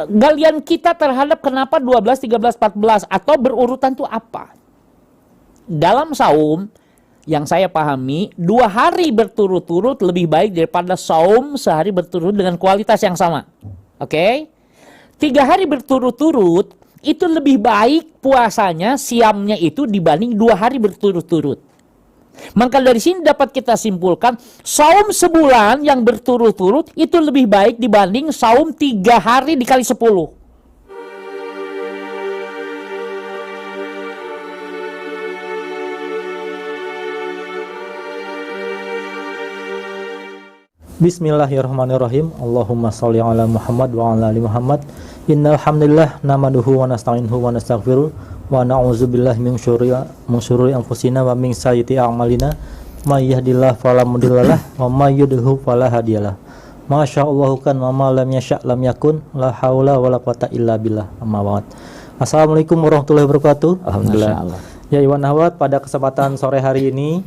galian kita terhadap kenapa 12, 13, 14 atau berurutan itu apa? Dalam saum yang saya pahami, 2 hari berturut-turut lebih baik daripada saum sehari berturut dengan kualitas yang sama. Oke? 3 hari berturut-turut itu lebih baik puasanya, siamnya itu dibanding 2 hari berturut-turut. Maka dari sini dapat kita simpulkan, saum sebulan yang berturut-turut itu lebih baik dibanding saum 3 hari dikali 10. Bismillahirrahmanirrahim. Allahumma sholli ala Muhammad wa ala ali Muhammad. Innal hamdalillah nahmaduhu wa nasta'inuhu wa nastaghfiruh wa na'udzubillahi min syururi anfusina wa min sayyiati a'malina. May yahdihillahu fala mudhillalah wa may yudhlil fala hadiyalah. Masyaallahu kan wa ma lam yasha' lam yakun, la haula wala quwata illa billah. Amma ba'd. Assalamualaikum warahmatullahi wabarakatuh. Alhamdulillah. Ya Iwan Ahwat, pada kesempatan sore hari ini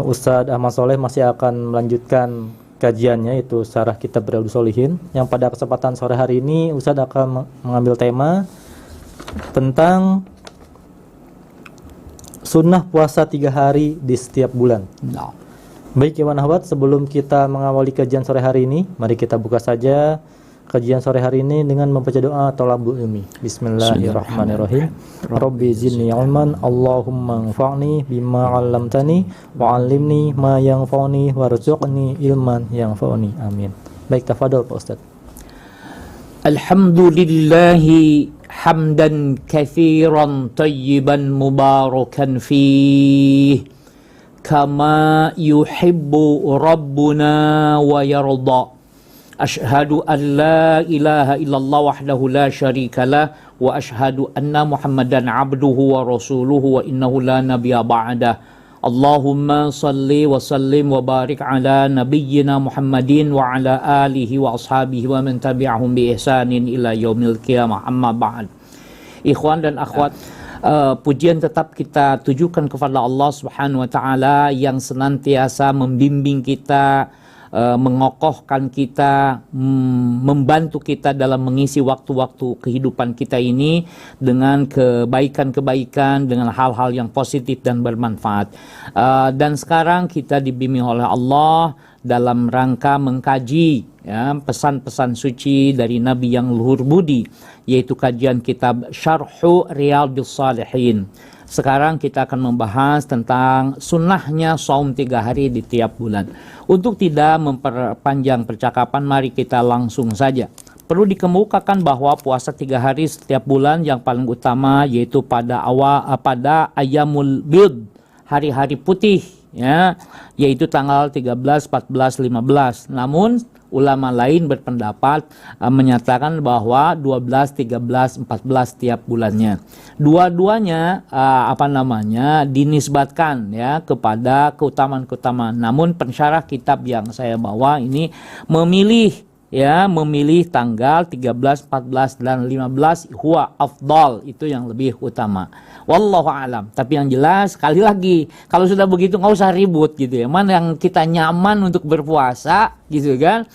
Ustadz Ahmad Soleh masih akan melanjutkan kajiannya, yaitu Syarah Kitab Riyadhus Shalihin, yang pada kesempatan sore hari ini Ustadz akan mengambil tema tentang sunnah puasa 3 hari di setiap bulan. Baik Iwan Ahwat, sebelum kita mengawali kajian sore hari ini, mari kita buka saja kajian sore hari ini dengan membaca doa thalabul ilmi. Bismillahirrahmanirrahim. Rabbi zidni ilman, Allahumma anfa'ni bima 'allamtani wa 'allimni ma yanfa'uni warzuqni ilman yanfa'uni. Amin. Baik, tafadhol Pak Ustaz. Alhamdulillahi hamdan katsiran tayyiban mubarakan fih kama yuhibbu rabbuna wa yarda. Ashhadu an la ilaha illallah wahdahu la syarika lah wa ashhadu anna Muhammadan abduhu wa rasuluhu wa innahu la nabiyya ba'dah. Allahumma salli wa sallim wa barik ala nabiyyina Muhammadin wa ala alihi wa ashabihi wa man tabi'ahum bi ihsanin ila yaumil qiyamah. Amma ba'd. Ikhwan dan akhwat, pujian tetap kita tujukan kepada Allah Subhanahu wa taala yang senantiasa membimbing kita, mengokohkan kita, membantu kita dalam mengisi waktu-waktu kehidupan kita ini dengan kebaikan-kebaikan, dengan hal-hal yang positif dan bermanfaat. Dan sekarang kita dibimbing oleh Allah dalam rangka mengkaji pesan-pesan suci dari Nabi yang luhur budi, yaitu kajian kitab Syarhu Riyadhus Shalihin. Sekarang kita akan membahas tentang sunnahnya saum 3 hari di tiap bulan. Untuk tidak memperpanjang percakapan, mari kita langsung saja. Perlu dikemukakan bahwa puasa 3 hari setiap bulan yang paling utama yaitu pada Ayyamul Bid, hari-hari putih, ya, yaitu tanggal 13, 14, 15. Namun ulama lain berpendapat menyatakan bahwa 12, 13, 14 tiap bulannya. Dua-duanya dinisbatkan ya kepada keutamaan-keutamaan. Namun pensyarah kitab yang saya bawa ini memilih tanggal 13, 14 dan 15 huwa afdal, itu yang lebih utama. Wallahu alam. Tapi yang jelas sekali lagi, kalau sudah begitu nggak usah ribut gitu ya. Mana yang kita nyaman untuk berpuasa gitu kan,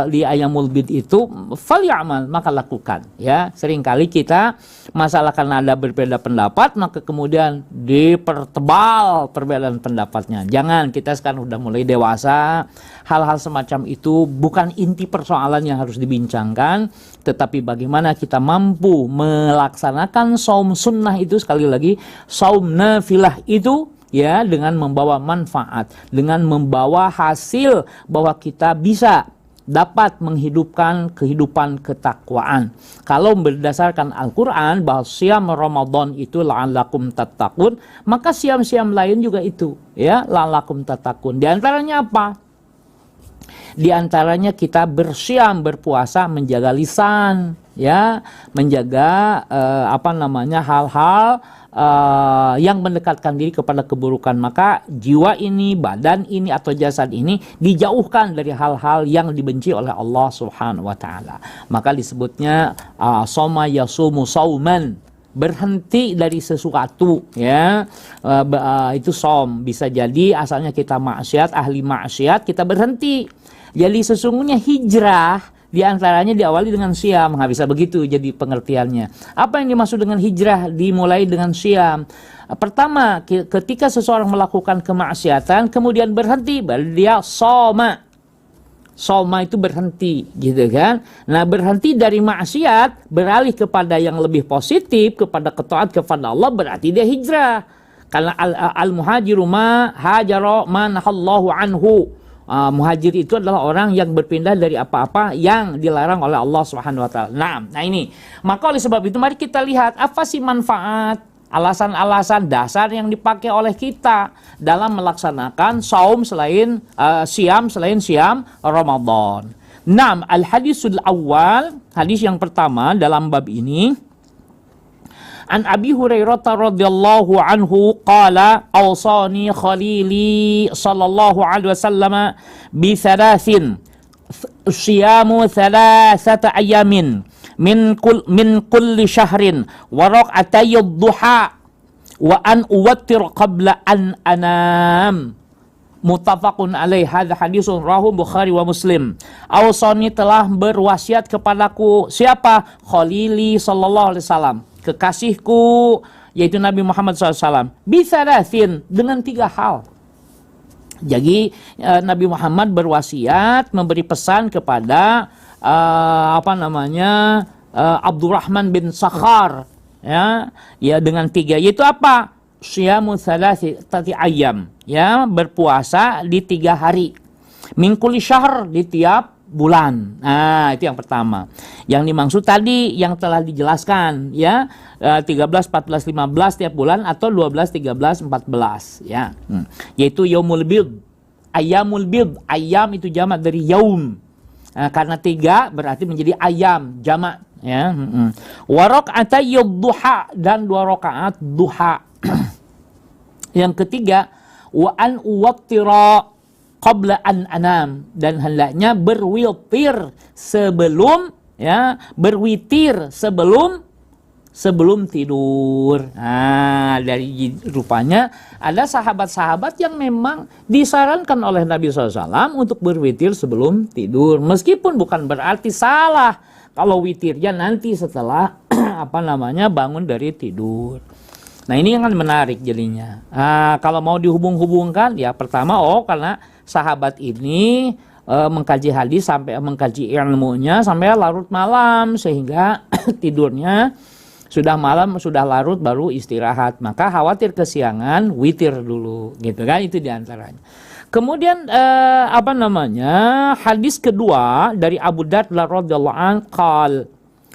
di Ayyamul Bid itu falyamal, maka lakukan ya. Seringkali kita masalah karena ada berbeda pendapat maka kemudian dipertebal perbedaan pendapatnya. Jangan, kita sekarang udah mulai dewasa, hal-hal semacam itu bukan inti persoalan yang harus dibincangkan, tetapi bagaimana kita mampu melaksanakan saum sunnah itu, sekali lagi saum nafilah itu ya, dengan membawa manfaat, dengan membawa hasil bahwa kita bisa dapat menghidupkan kehidupan ketakwaan. Kalau berdasarkan Al-Quran bahwa siam Ramadan itu la'allakum tattaqun, maka siam-siam lain juga itu ya, la'allakum tattaqun. Di antaranya apa? Di antaranya kita berpuasa menjaga lisan ya, menjaga hal-hal yang mendekatkan diri kepada keburukan. Maka jiwa ini, badan ini atau jasad ini dijauhkan dari hal-hal yang dibenci oleh Allah Subhanahu wa taala. Maka disebutnya soma yasumu sauman, berhenti dari sesuatu ya, itu som. Bisa jadi asalnya kita maksiat, ahli maksiat, kita berhenti. Jadi sesungguhnya hijrah Di antaranya diawali dengan siam. Nggak bisa begitu jadi pengertiannya. Apa yang dimaksud dengan hijrah dimulai dengan siam? Pertama, ketika seseorang melakukan kemaksiatan kemudian berhenti, berarti dia soma. Soma itu berhenti, gitu kan? Nah, berhenti dari maksiat beralih kepada yang lebih positif, kepada ketaat kepada Allah, berarti dia hijrah. Karena al-muhajiru ma hajara ma nahallahu anhu. Muhajir itu adalah orang yang berpindah dari apa-apa yang dilarang oleh Allah Subhanahu wa taala. Nah, ini. Maka oleh sebab itu mari kita lihat apa sih manfaat, alasan-alasan dasar yang dipakai oleh kita dalam melaksanakan saum selain siam Ramadan. Naam, al-hadisul awal, hadis yang pertama dalam bab ini. An Abi Hurairah radhiyallahu anhu qala awsani khalili sallallahu alaihi wasallam bi thalathin siyamu thalathata ayamin min kulli syahrin wa raq'atay ad-duha wa an uwattir qabla an anam. Muttafaqun alaih. Hadza hadisun rawahu Bukhari wa Muslim. Awsani telah berwasiat kepadaku siapa? Khalili sallallahu alaihi wasallam, kekasihku yaitu Nabi Muhammad SAW, bisalasin, dengan 3 hal. Jadi Nabi Muhammad berwasiat, memberi pesan kepada Abdurrahman bin Sakhar, ya dengan 3, yaitu apa? Syiamu thalathati ayyam, ya, berpuasa di 3 hari. Min kulli syahr, di tiap bulan. Nah, itu yang pertama. Yang dimaksud tadi yang telah dijelaskan, ya, 13, 14, 15 tiap bulan atau 12, 13, 14, ya. Yaitu yaumul bid, ayyamul bid. Ayyam itu jamak dari yaum. Nah, karena 3 berarti menjadi ayam, jamak, ya. Wa raq'atay duha, dan 2 rakaat duha. Yang ketiga, wa an uwattira qabla an anam, dan hendaknya berwitir sebelum, ya, berwitir sebelum tidur. Nah, dari rupanya ada sahabat-sahabat yang memang disarankan oleh Nabi SAW untuk berwitir sebelum tidur, meskipun bukan berarti salah kalau witirnya nanti setelah bangun dari tidur. Nah, ini yang menarik jadinya. Kalau mau dihubung-hubungkan, ya pertama, karena sahabat ini mengkaji hadis sampai mengkaji ilmunya sampai larut malam, sehingga tidurnya sudah malam, sudah larut baru istirahat. Maka khawatir kesiangan, witir dulu, gitu kan? Itu diantaranya. Kemudian hadis kedua dari Abu Darda radhiyallahu anhu qal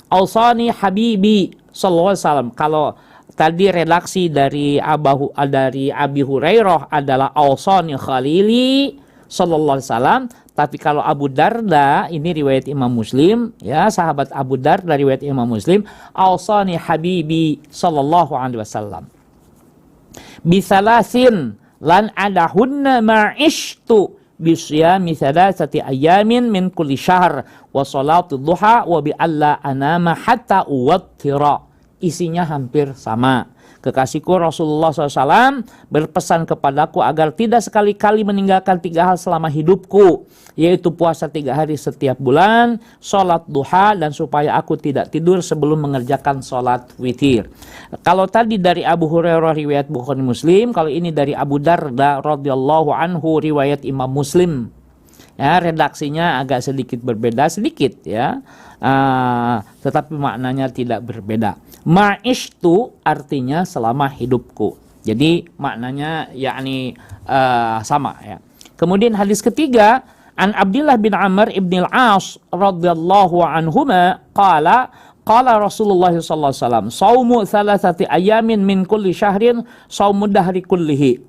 ausani habibi sallallahu alaihi wasallam. Kalau tadi redaksi dari Abi Hurairah adalah ausani khalili sallallahu alaihi wasallam, tapi kalau Abu Darda ini riwayat Imam Muslim, ya, sahabat Abu Darda riwayat Imam Muslim, ausani habibi sallallahu alaihi wasallam bisalasin lan adahunna ma'ishtu bisyami thalathati ayamin min kulli syahr wa salatu duha wa bi alla anama hatta uwattira. Isinya hampir sama. Kekasihku Rasulullah SAW berpesan kepadaku agar tidak sekali-kali meninggalkan 3 hal selama hidupku, yaitu puasa 3 hari setiap bulan, sholat duha, dan supaya aku tidak tidur sebelum mengerjakan sholat witir. Kalau tadi dari Abu Hurairah riwayat Bukhari Muslim, kalau ini dari Abu Darda radhiyallahu anhu riwayat Imam Muslim. Ya, redaksinya agak sedikit berbeda sedikit, ya, tetapi maknanya tidak berbeda. Ma'ishtu artinya selama hidupku. Jadi maknanya yakni sama, ya. Kemudian hadis ketiga, an Abdullah bin Amr ibn al-As radhiyallahu anhuma qala Rasulullah sallallahu alaihi wasallam saumu thalathati ayamin min kulli syahrin saumu dahri kullihi.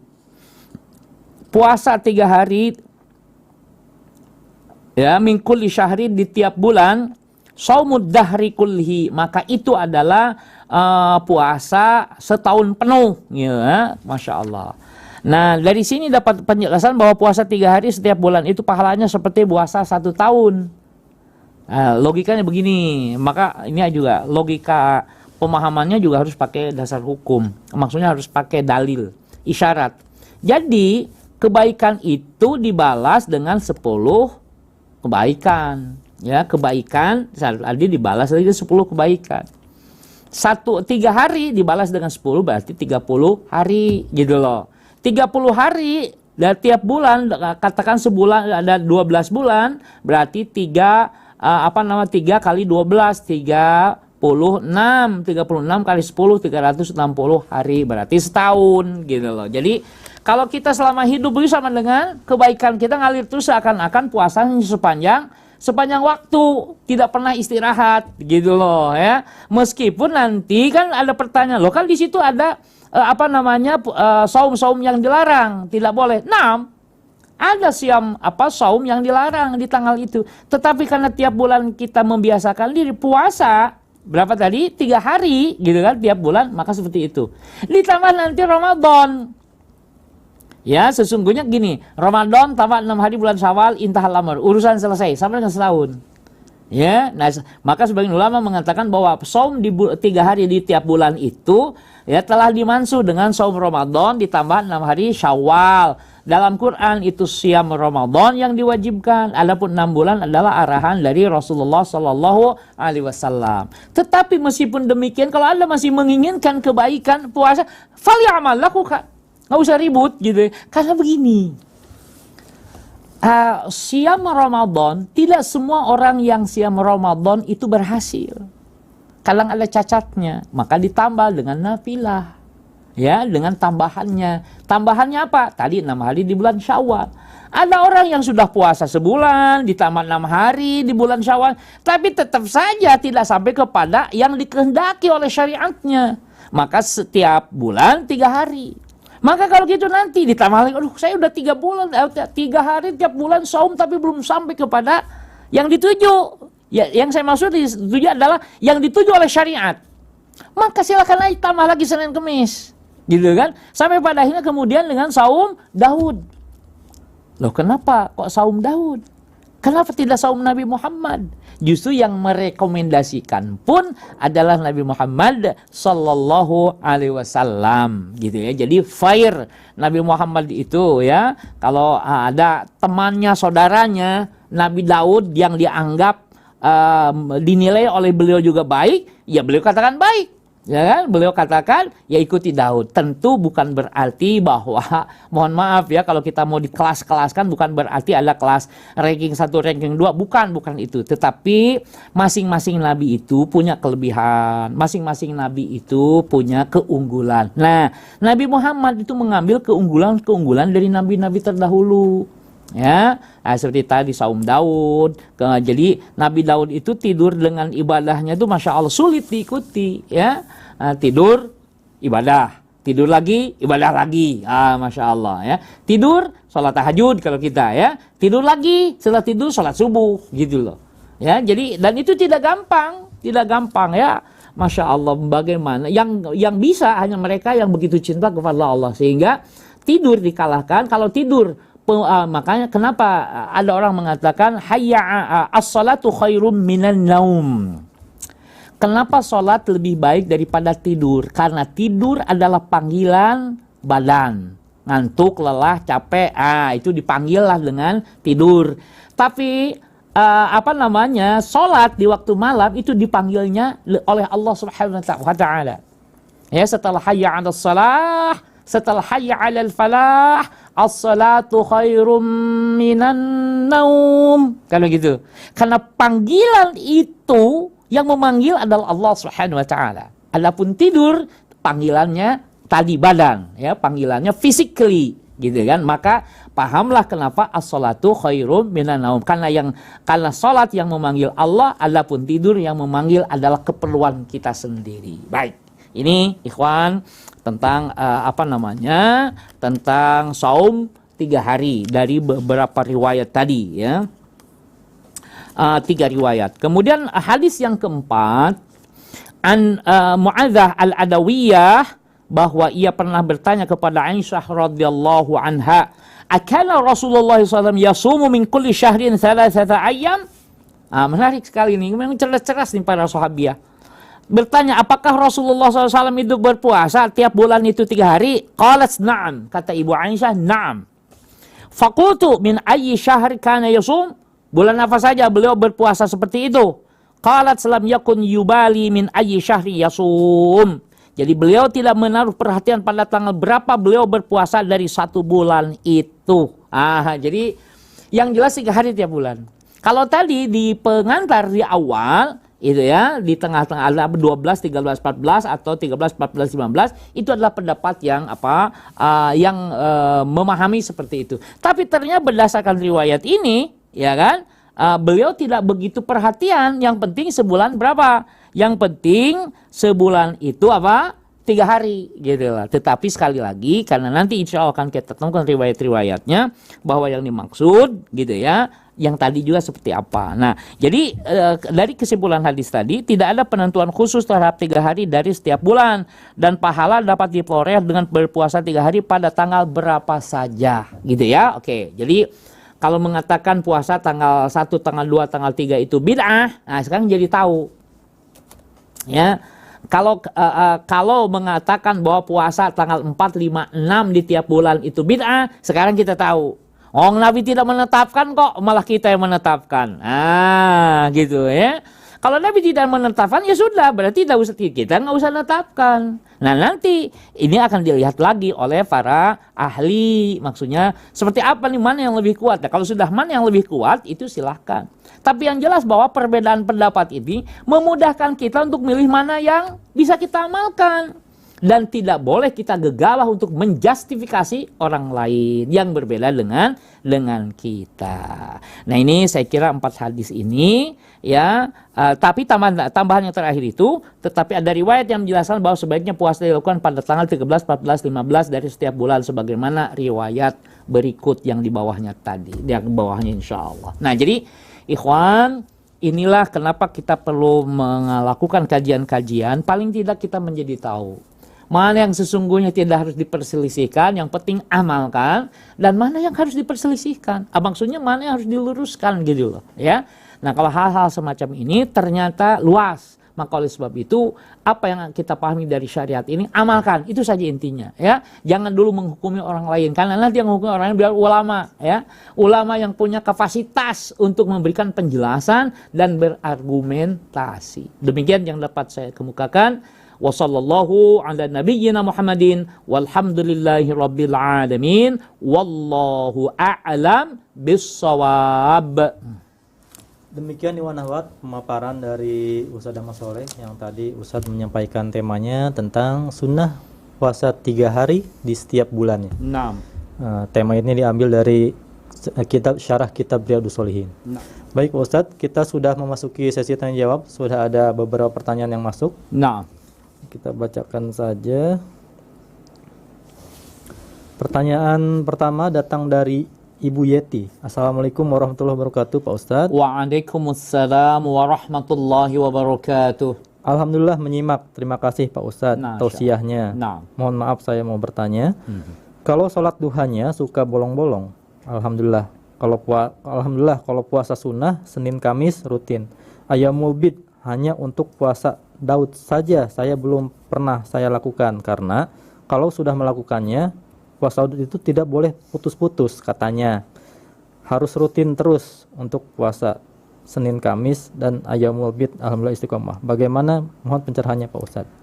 Puasa 3 hari, ya, min kulli syahrin, di tiap bulan, saumud dahri kullihi, maka itu adalah puasa setahun penuh, ya, Masya Allah. Nah, dari sini dapat penjelasan bahwa puasa 3 hari setiap bulan itu pahalanya seperti puasa 1 tahun. Logikanya begini, maka ini juga logika pemahamannya juga harus pakai dasar hukum, maksudnya harus pakai dalil, isyarat. Jadi kebaikan itu dibalas dengan 10 kebaikan. ya kebaikan, tadi dibalas lagi 10 kebaikan. 3 hari dibalas dengan 10 berarti 30 hari gitu loh. 30 hari dari tiap bulan, katakan sebulan ada 12 bulan, berarti 3 kali 12 36 kali 10 360 hari, berarti setahun gitu loh. Jadi kalau kita selama hidup itu sama dengan kebaikan kita ngalir terus, seakan-akan puasanya sepanjang waktu, tidak pernah istirahat gitu loh ya. Meskipun nanti kan ada pertanyaan, loh kan di situ ada saum-saum yang dilarang, tidak boleh. Nah, ada saum yang dilarang di tanggal itu. Tetapi karena tiap bulan kita membiasakan diri puasa, berapa tadi? 3 hari gitu kan tiap bulan, maka seperti itu. Ditambah nanti Ramadan. Ya, sesungguhnya gini, Ramadan tambah 6 hari bulan Syawal, intahal amr, urusan selesai sampai dengan setahun. Ya, nah maka sebagian ulama mengatakan bahwa saum di 3 hari di tiap bulan itu ya telah dimansuh dengan saum Ramadan ditambah 6 hari Syawal. Dalam Quran itu siam Ramadan yang diwajibkan, adapun 6 bulan adalah arahan dari Rasulullah sallallahu alaihi wasallam. Tetapi meskipun demikian, kalau Anda masih menginginkan kebaikan puasa, falyamal, lakukan. Nggak usah ribut gitu. Karena begini, siam Ramadan, tidak semua orang yang siam Ramadan itu berhasil. Kadang ada cacatnya, maka ditambah dengan nafilah. Ya, dengan tambahannya. Tambahannya apa? Tadi 6 hari di bulan Syawal. Ada orang yang sudah puasa sebulan, ditambah 6 hari di bulan Syawal, tapi tetap saja tidak sampai kepada yang dikehendaki oleh syariatnya. Maka setiap bulan 3 hari. Maka kalau gitu nanti ditambah lagi, aduh saya udah 3 bulan, 3 hari tiap bulan saum tapi belum sampai kepada yang dituju. Ya, yang saya maksud dituju adalah yang dituju oleh syariat. Maka silakan lagi tambah lagi Senin Kemis. Gitu kan? Sampai pada akhirnya kemudian dengan saum Daud. Loh kenapa kok saum Daud? Kenapa tidak saum Nabi Muhammad? Justru yang merekomendasikan pun adalah Nabi Muhammad sallallahu alaihi wasallam gitu ya. Jadi fair Nabi Muhammad itu ya, kalau ada temannya, saudaranya Nabi Daud yang dianggap dinilai oleh beliau juga baik, ya beliau katakan baik. Ya kan? Beliau katakan ya ikuti Daud. Tentu bukan berarti bahwa mohon maaf ya kalau kita mau di kelas-kelaskan, bukan berarti ada kelas ranking 1, ranking 2, bukan itu. Tetapi masing-masing nabi itu punya kelebihan, masing-masing nabi itu punya keunggulan. Nah, Nabi Muhammad itu mengambil keunggulan dari nabi-nabi terdahulu. Ya, nah, seperti tadi saum Daud. Jadi Nabi Daud itu tidur dengan ibadahnya itu masya Allah sulit diikuti. Ya, tidur ibadah, tidur lagi ibadah lagi. Masya Allah ya. Tidur sholat tahajud kalau kita ya. Tidur lagi, setelah tidur sholat subuh gitu loh. Ya, jadi dan itu tidak gampang ya. Masya Allah, bagaimana yang bisa hanya mereka yang begitu cinta kepada Allah sehingga tidur dikalahkan. Kalau tidur makanya kenapa ada orang mengatakan hayya as-salatu khairum minan naum. Kenapa salat lebih baik daripada tidur? Karena tidur adalah panggilan badan. Ngantuk, lelah, capek, itu dipanggil lah dengan tidur. Tapi salat di waktu malam itu dipanggilnya oleh Allah Subhanahu wa taala. Ya, setelah hayya 'alas salah, setelah hayya 'alal falah, as-salatu khairum minan naum. Kalau gitu. Karena panggilan itu yang memanggil adalah Allah Subhanahu wa taala. Adapun tidur panggilannya tadi badan, ya, panggilannya physically gitu kan. Maka pahamlah kenapa as-salatu khairum minan naum. Karena salat yang memanggil Allah, adapun tidur yang memanggil adalah keperluan kita sendiri. Baik. Ini ikhwan tentang tentang saum 3 hari dari beberapa riwayat tadi ya. 3 riwayat. Kemudian hadis yang keempat an Mu'adzah al-Adawiyah, bahwa ia pernah bertanya kepada Aisyah radhiyallahu anha, akana Rasulullah SAW yasumu min kulli syahrin 3 ayyam. Menarik sekali ini, memang cerdas-cerdas nih para sahabiah. Bertanya, apakah Rasulullah SAW itu berpuasa tiap bulan itu 3 hari? Qalat na'am. Kata Ibu Aisyah, na'am. Faqultu min ayyi syahr kana yasum? Bulan apa saja beliau berpuasa seperti itu? Qalat salam yakun yubali min ayyi syahri yasum. Jadi beliau tidak menaruh perhatian pada tanggal berapa beliau berpuasa dari satu bulan itu. Jadi yang jelas 3 hari tiap bulan. Kalau tadi di pengantar di awal, itu ya, di tengah-tengah ada 12, 13, 14 atau 13, 14, 15, itu adalah pendapat yang memahami seperti itu. Tapi ternyata berdasarkan riwayat ini, ya kan, beliau tidak begitu perhatian. Yang penting sebulan berapa? Yang penting sebulan itu 3 hari gitu lah. Tetapi sekali lagi karena nanti insya Allah akan kita temukan riwayat-riwayatnya bahwa yang dimaksud gitu ya, yang tadi juga seperti apa. Nah, jadi dari kesimpulan hadis tadi tidak ada penentuan khusus terhadap 3 hari dari setiap bulan dan pahala dapat diperoleh dengan berpuasa 3 hari pada tanggal berapa saja gitu ya. Oke, jadi kalau mengatakan puasa tanggal 1, tanggal 2, tanggal 3 itu bid'ah, nah sekarang jadi tahu. Ya, kalau mengatakan bahwa puasa tanggal 4, 5, 6 di tiap bulan itu bid'ah, sekarang kita tahu. Oh, Nabi tidak menetapkan kok, malah kita yang menetapkan. Gitu ya. Kalau Nabi tidak menetapkan ya sudah, berarti kita nggak usah menetapkan. Nah nanti ini akan dilihat lagi oleh para ahli. Maksudnya seperti apa nih, mana yang lebih kuat? Nah, kalau sudah mana yang lebih kuat itu silahkan. Tapi yang jelas bahwa perbedaan pendapat ini memudahkan kita untuk milih mana yang bisa kita amalkan. Dan tidak boleh kita gegabah untuk menjustifikasi orang lain yang berbeda dengan kita. Nah ini saya kira 4 hadis ini ya. Tapi tambahan yang terakhir itu, tetapi ada riwayat yang menjelaskan bahwa sebaiknya puasa dilakukan pada tanggal 13, 14, 15 dari setiap bulan sebagaimana riwayat berikut yang di bawahnya tadi, yang di bawahnya insya Allah. Nah jadi ikhwan, inilah kenapa kita perlu melakukan kajian-kajian, paling tidak kita menjadi tahu mana yang sesungguhnya tidak harus diperselisihkan, yang penting amalkan, dan mana yang harus diperselisihkan. Maksudnya mana yang harus diluruskan gitu loh, ya. Nah, kalau hal-hal semacam ini ternyata luas, maka oleh sebab itu apa yang kita pahami dari syariat ini amalkan, itu saja intinya, ya. Jangan dulu menghukumi orang lain, karena nanti yang menghukumi orang lain biar ulama, ya. Ulama yang punya kapasitas untuk memberikan penjelasan dan berargumentasi. Demikian yang dapat saya kemukakan. Wa sallallahu ala nabiyyina Muhammadin walhamdulillahi rabbil alamin wallahu a'lam bissawab. Demikian Iwan Ahwat pemaparan dari Ustadz Ahmad Soleh yang tadi Ustadz menyampaikan temanya tentang sunnah puasa 3 hari di setiap bulannya. Tema ini diambil dari syarah kitab Riyadhus Shalihin. Baik Ustadz, kita sudah memasuki sesi tanya jawab. Sudah ada beberapa pertanyaan yang masuk. Kita bacakan saja. Pertanyaan pertama datang dari Ibu Yeti. Assalamualaikum warahmatullahi wabarakatuh Pak Ustadz. Waalaikumsalam warahmatullahi wabarakatuh. Alhamdulillah menyimak. Terima kasih Pak Ustadz tausiahnya. Mohon maaf saya mau bertanya. Kalau sholat duhanya suka bolong-bolong, Alhamdulillah. Alhamdulillah kalau puasa sunnah Senin Kamis rutin. Ayyamul bid hanya untuk puasa Daud saja saya belum pernah saya lakukan, karena kalau sudah melakukannya puasa Daud itu tidak boleh putus-putus katanya, harus rutin terus untuk puasa Senin Kamis dan Ayyamul Bid. Alhamdulillah istiqomah. Bagaimana, mohon pencerahannya Pak Ustadz.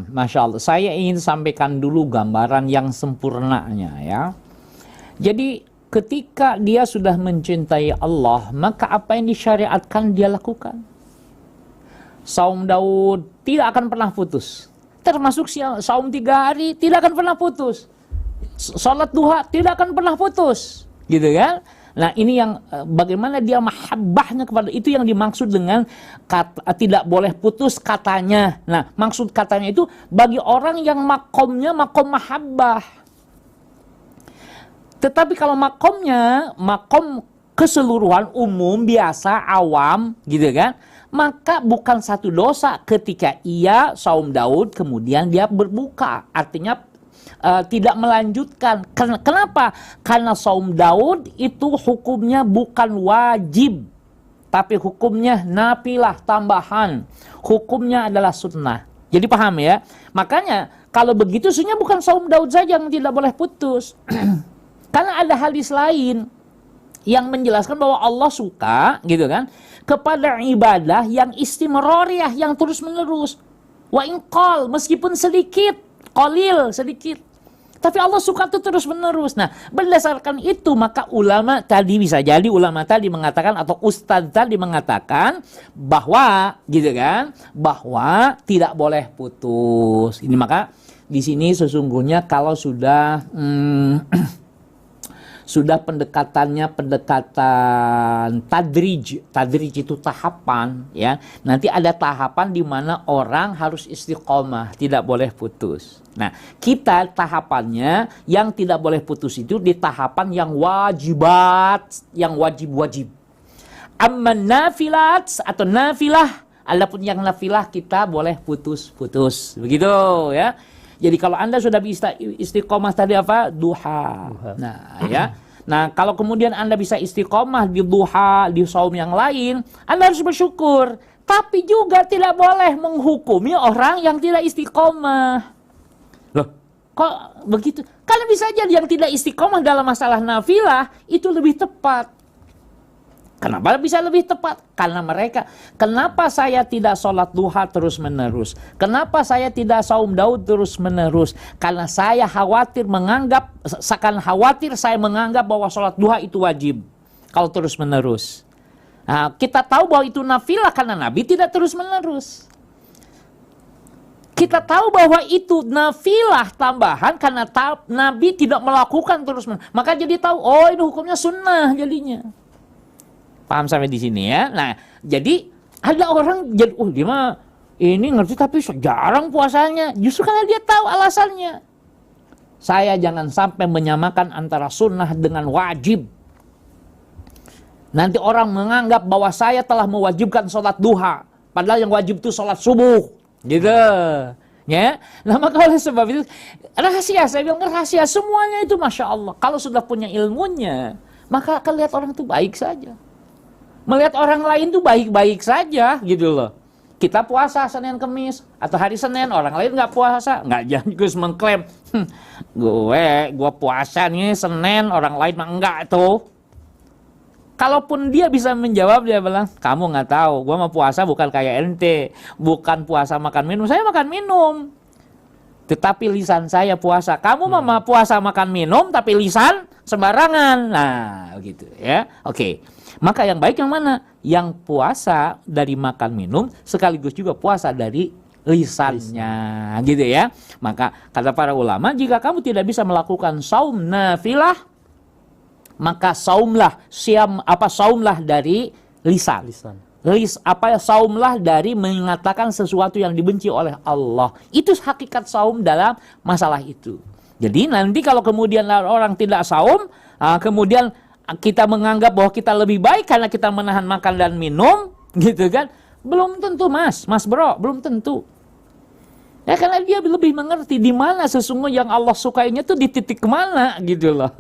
Masya Allah, saya ingin sampaikan dulu gambaran yang sempurnanya ya. Jadi ketika dia sudah mencintai Allah, maka apa yang disyariatkan dia lakukan. Saum Daud tidak akan pernah putus. Termasuk saum 3 hari tidak akan pernah putus. Salat duha tidak akan pernah putus. Gitu kan? Nah ini yang bagaimana dia mahabbahnya kepada itu yang dimaksud dengan tidak boleh putus katanya. Nah maksud katanya itu bagi orang yang makomnya makom mahabbah. Tetapi kalau makomnya makom keseluruhan umum biasa awam gitu kan, maka bukan satu dosa ketika ia saum Daud kemudian dia berbuka, artinya tidak melanjutkan. Kenapa? Karena saum Daud itu hukumnya bukan wajib, tapi hukumnya nafilah tambahan, hukumnya adalah sunnah. Jadi paham ya? Makanya kalau begitu sebenarnya bukan saum Daud saja yang tidak boleh putus. Karena ada hadis lain yang menjelaskan bahwa Allah suka gitu kan kepada ibadah yang istimroriyah, yang terus menerus. Wa inqal, meskipun sedikit, qalil, sedikit. Tapi Allah suka itu terus menerus. Nah, berdasarkan itu maka ulama tadi, bisa jadi ulama tadi mengatakan atau ustadz tadi mengatakan bahwa gitu kan, bahwa tidak boleh putus. Ini maka di sini sesungguhnya kalau sudah sudah pendekatannya pendekatan tadrij itu tahapan ya. Nanti ada tahapan di mana orang harus istiqomah, tidak boleh putus. Nah, kita tahapannya yang tidak boleh putus itu di tahapan yang wajibat, yang wajib-wajib. Amma nafilat atau nafilah, adapun yang nafilah kita boleh putus-putus. Begitu ya. Jadi kalau Anda sudah bisa istiqomah tadi apa? Duha. Nah, ya. Nah, kalau kemudian Anda bisa istiqomah di duha, di saum yang lain, Anda harus bersyukur. Tapi juga tidak boleh menghukumi orang yang tidak istiqomah. Loh, kok begitu? Karena bisa jadi yang tidak istiqomah dalam masalah nafilah itu lebih tepat. Kenapa bisa lebih tepat? Karena mereka, kenapa saya tidak sholat duha terus menerus? Kenapa saya tidak saum Daud terus menerus? Karena saya khawatir saya menganggap bahwa sholat duha itu wajib kalau terus menerus. Nah, kita tahu bahwa itu nafilah karena Nabi tidak terus menerus. Kita tahu bahwa itu nafilah tambahan karena Nabi tidak melakukan terus menerus. Maka jadi tahu, oh ini hukumnya sunnah jadinya. Paham sampai di sini ya. Nah, jadi ada orang jadi dia mah ini ngerti tapi jarang puasanya. Justru karena dia tahu alasannya. Saya jangan sampai menyamakan antara sunnah dengan wajib. Nanti orang menganggap bahwa saya telah mewajibkan sholat duha, padahal yang wajib itu sholat subuh. Gitu. Ya. Nah, maka oleh sebab itu rahasia, saya bilang rahasia semuanya itu Masya Allah. Kalau sudah punya ilmunya, maka akan lihat orang itu baik saja. Melihat orang lain tuh baik-baik saja gitu loh. Kita puasa Senin Kemis atau hari Senin, orang lain nggak puasa, nggak jangan terus mengklaim gue puasa nih Senin, orang lain mah enggak tuh. Kalaupun dia bisa menjawab, dia bilang kamu nggak tahu, gue mau puasa bukan kayak ente, bukan puasa makan minum, saya makan minum. Tetapi lisan saya puasa. Kamu mah puasa makan minum tapi lisan sembarangan. Nah, begitu ya. Oke. Maka yang baik yang mana? Yang puasa dari makan minum sekaligus juga puasa dari lisannya, gitu ya. Maka kata para ulama, jika kamu tidak bisa melakukan saum nafilah, maka saumlah saumlah dari lisan. Saumlah dari mengatakan sesuatu yang dibenci oleh Allah. Itu hakikat saum dalam masalah itu. Jadi nanti kalau kemudian orang tidak saum, kemudian kita menganggap bahwa kita lebih baik karena kita menahan makan dan minum, gitu kan? Belum tentu mas bro, belum tentu. Ya karena dia lebih mengerti di mana sesungguhnya yang Allah sukainya tuh di titik mana gitu loh.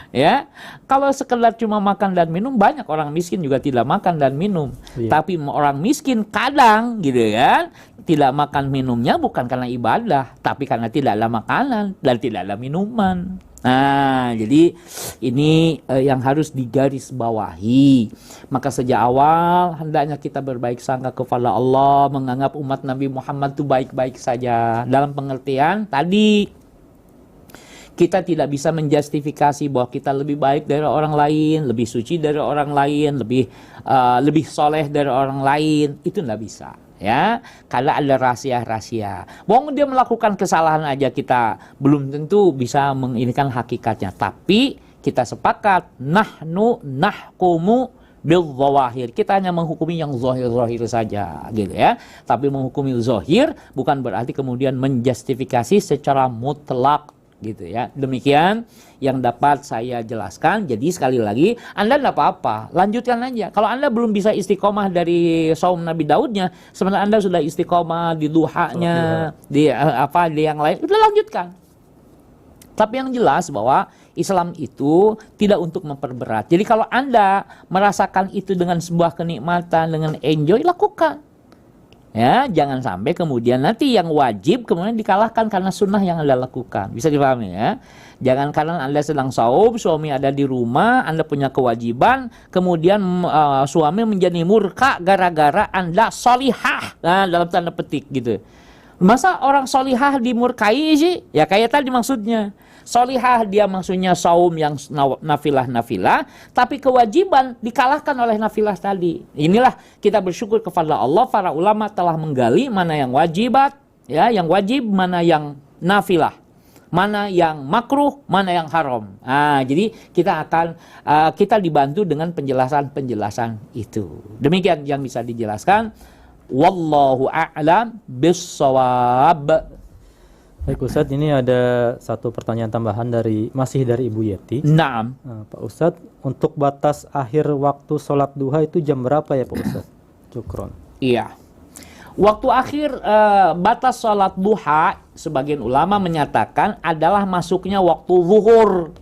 Ya, kalau sekedar cuma makan dan minum, banyak orang miskin juga tidak makan dan minum. Iya. Tapi orang miskin kadang gitu kan, tidak makan minumnya bukan karena ibadah, tapi karena tidak ada makanan dan tidak ada minuman. Nah, jadi ini yang harus digarisbawahi. Maka sejak awal hendaknya kita berbaik sangka kepada Allah, menganggap umat Nabi Muhammad itu baik-baik saja. Dalam pengertian tadi, kita tidak bisa menjustifikasi bahwa kita lebih baik dari orang lain, lebih suci dari orang lain, lebih soleh dari orang lain. Itu tidak bisa. Ya, karena ada rahasia-rahasia. Wong dia melakukan kesalahan aja kita belum tentu bisa menginikan hakikatnya. Tapi kita sepakat nahnu nahkumu bil zawahir. Kita hanya menghukumi yang zahir-zahir saja, gitu ya. Tapi menghukumi zahir bukan berarti kemudian menjustifikasi secara mutlak, gitu ya. Demikian yang dapat saya jelaskan. Jadi sekali lagi, Anda tidak apa-apa, lanjutkan aja. Kalau Anda belum bisa istiqomah dari saum Nabi Daudnya, sebenarnya Anda sudah istiqomah di duhanya, di yang lain, udah lanjutkan. Tapi yang jelas bahwa Islam itu tidak untuk memperberat. Jadi kalau Anda merasakan itu dengan sebuah kenikmatan, dengan enjoy, lakukan. Ya, jangan sampai kemudian nanti yang wajib kemudian dikalahkan karena sunnah yang Anda lakukan. Bisa dipahami ya? Jangan karena Anda sedang saum, suami ada di rumah, Anda punya kewajiban, kemudian suami menjadi murka gara-gara Anda solihah, nah, dalam tanda petik gitu. Masa orang solihah dimurkai sih? Ya kayak tadi maksudnya. Solihah dia maksudnya saum yang nafilah-nafilah, tapi kewajiban dikalahkan oleh nafilah tadi. Inilah kita bersyukur kepada Allah, para ulama telah menggali mana yang wajibat, ya, yang wajib, mana yang nafilah, mana yang makruh, mana yang haram. Jadi kita dibantu dengan penjelasan-penjelasan itu. Demikian yang bisa dijelaskan. Wallahu a'lam bissawab. Baik Ustadz, ini ada satu pertanyaan tambahan masih dari Ibu Yeti. Naam. Pak Ustadz, untuk batas akhir waktu sholat duha itu jam berapa ya Pak Ustadz? Cukron. Iya. Waktu akhir batas sholat duha, sebagian ulama menyatakan adalah masuknya waktu zuhur.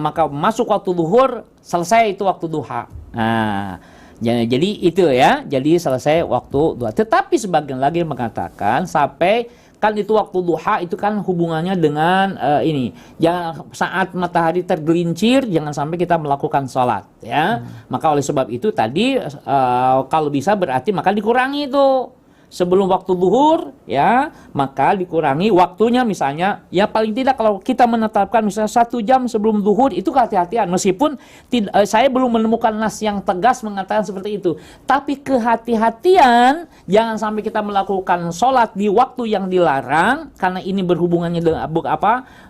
Maka masuk waktu zuhur, selesai itu waktu duha. Jadi itu ya, jadi selesai waktu duha. Tetapi sebagian lagi mengatakan sampai kan itu waktu duha itu kan hubungannya dengan ini. Jangan saat matahari tergelincir jangan sampai kita melakukan sholat ya. Maka oleh sebab itu tadi kalau bisa berarti maka dikurangi itu. Sebelum waktu zuhur ya, maka dikurangi waktunya misalnya ya paling tidak kalau kita menetapkan misalnya 1 jam sebelum zuhur itu kehati-hatian meskipun saya belum menemukan nas yang tegas mengatakan seperti itu, tapi kehati-hatian jangan sampai kita melakukan sholat di waktu yang dilarang karena ini berhubungannya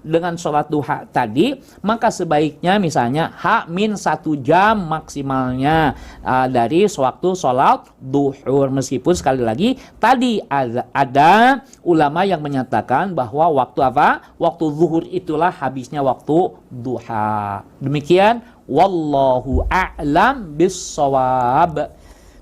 dengan sholat duha tadi, maka sebaiknya misalnya H-1 jam maksimalnya dari waktu sholat duhur, meskipun sekali lagi tadi ada ulama yang menyatakan bahwa waktu waktu zuhur itulah habisnya waktu duha. Demikian wallahu a'lam bissawab.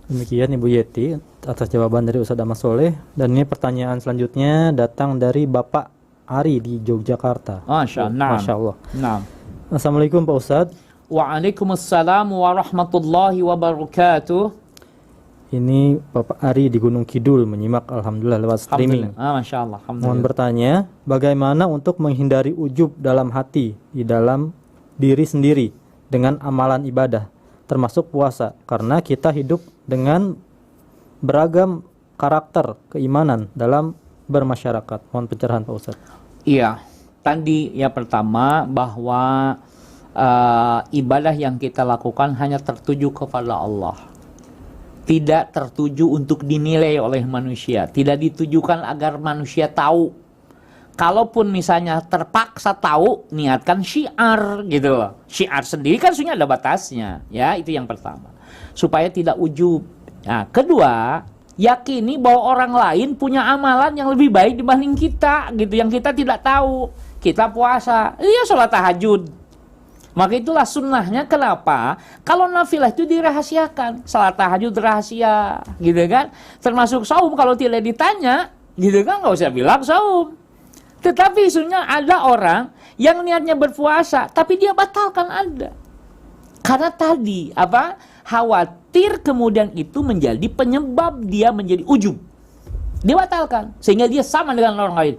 Demikian Ibu Yeti atas jawaban dari Ustadz Ahmad Soleh. Dan ini pertanyaan selanjutnya datang dari Bapak Ari di Yogyakarta. Masya Allah. Nah. Assalamualaikum Pak Ustadz. Waalaikumsalam warahmatullahi wabarakatuh. Ini Bapak Ari di Gunung Kidul menyimak alhamdulillah lewat streaming. Masya Allah. Mohon bertanya, bagaimana untuk menghindari ujub dalam hati di dalam diri sendiri dengan amalan ibadah, termasuk puasa, karena kita hidup dengan beragam karakter keimanan dalam bermasyarakat. Mohon pencerahan Pak Ustadz. Iya, tadi ya pertama bahwa ibadah yang kita lakukan hanya tertuju kepada Allah. Tidak tertuju untuk dinilai oleh manusia. Tidak ditujukan agar manusia tahu. Kalaupun misalnya terpaksa tahu, niatkan syiar gitu loh. Syiar sendiri kan sebenarnya ada batasnya. Ya, itu yang pertama. Supaya tidak ujub. Nah, kedua, yakini bahwa orang lain punya amalan yang lebih baik dibanding kita gitu, yang kita tidak tahu. Kita puasa, iya sholat tahajud. Maka itulah sunnahnya. Kenapa? Kalau nafilah itu dirahasiakan, salat tahajud rahasia, gitu kan? Termasuk saum kalau tidak ditanya, gitu kan? Nggak usah bilang saum. Tetapi isunya ada orang yang niatnya berpuasa, tapi dia batalkan ada. Karena tadi khawatir kemudian itu menjadi penyebab dia menjadi ujub. Dia batalkan sehingga dia sama dengan orang lain.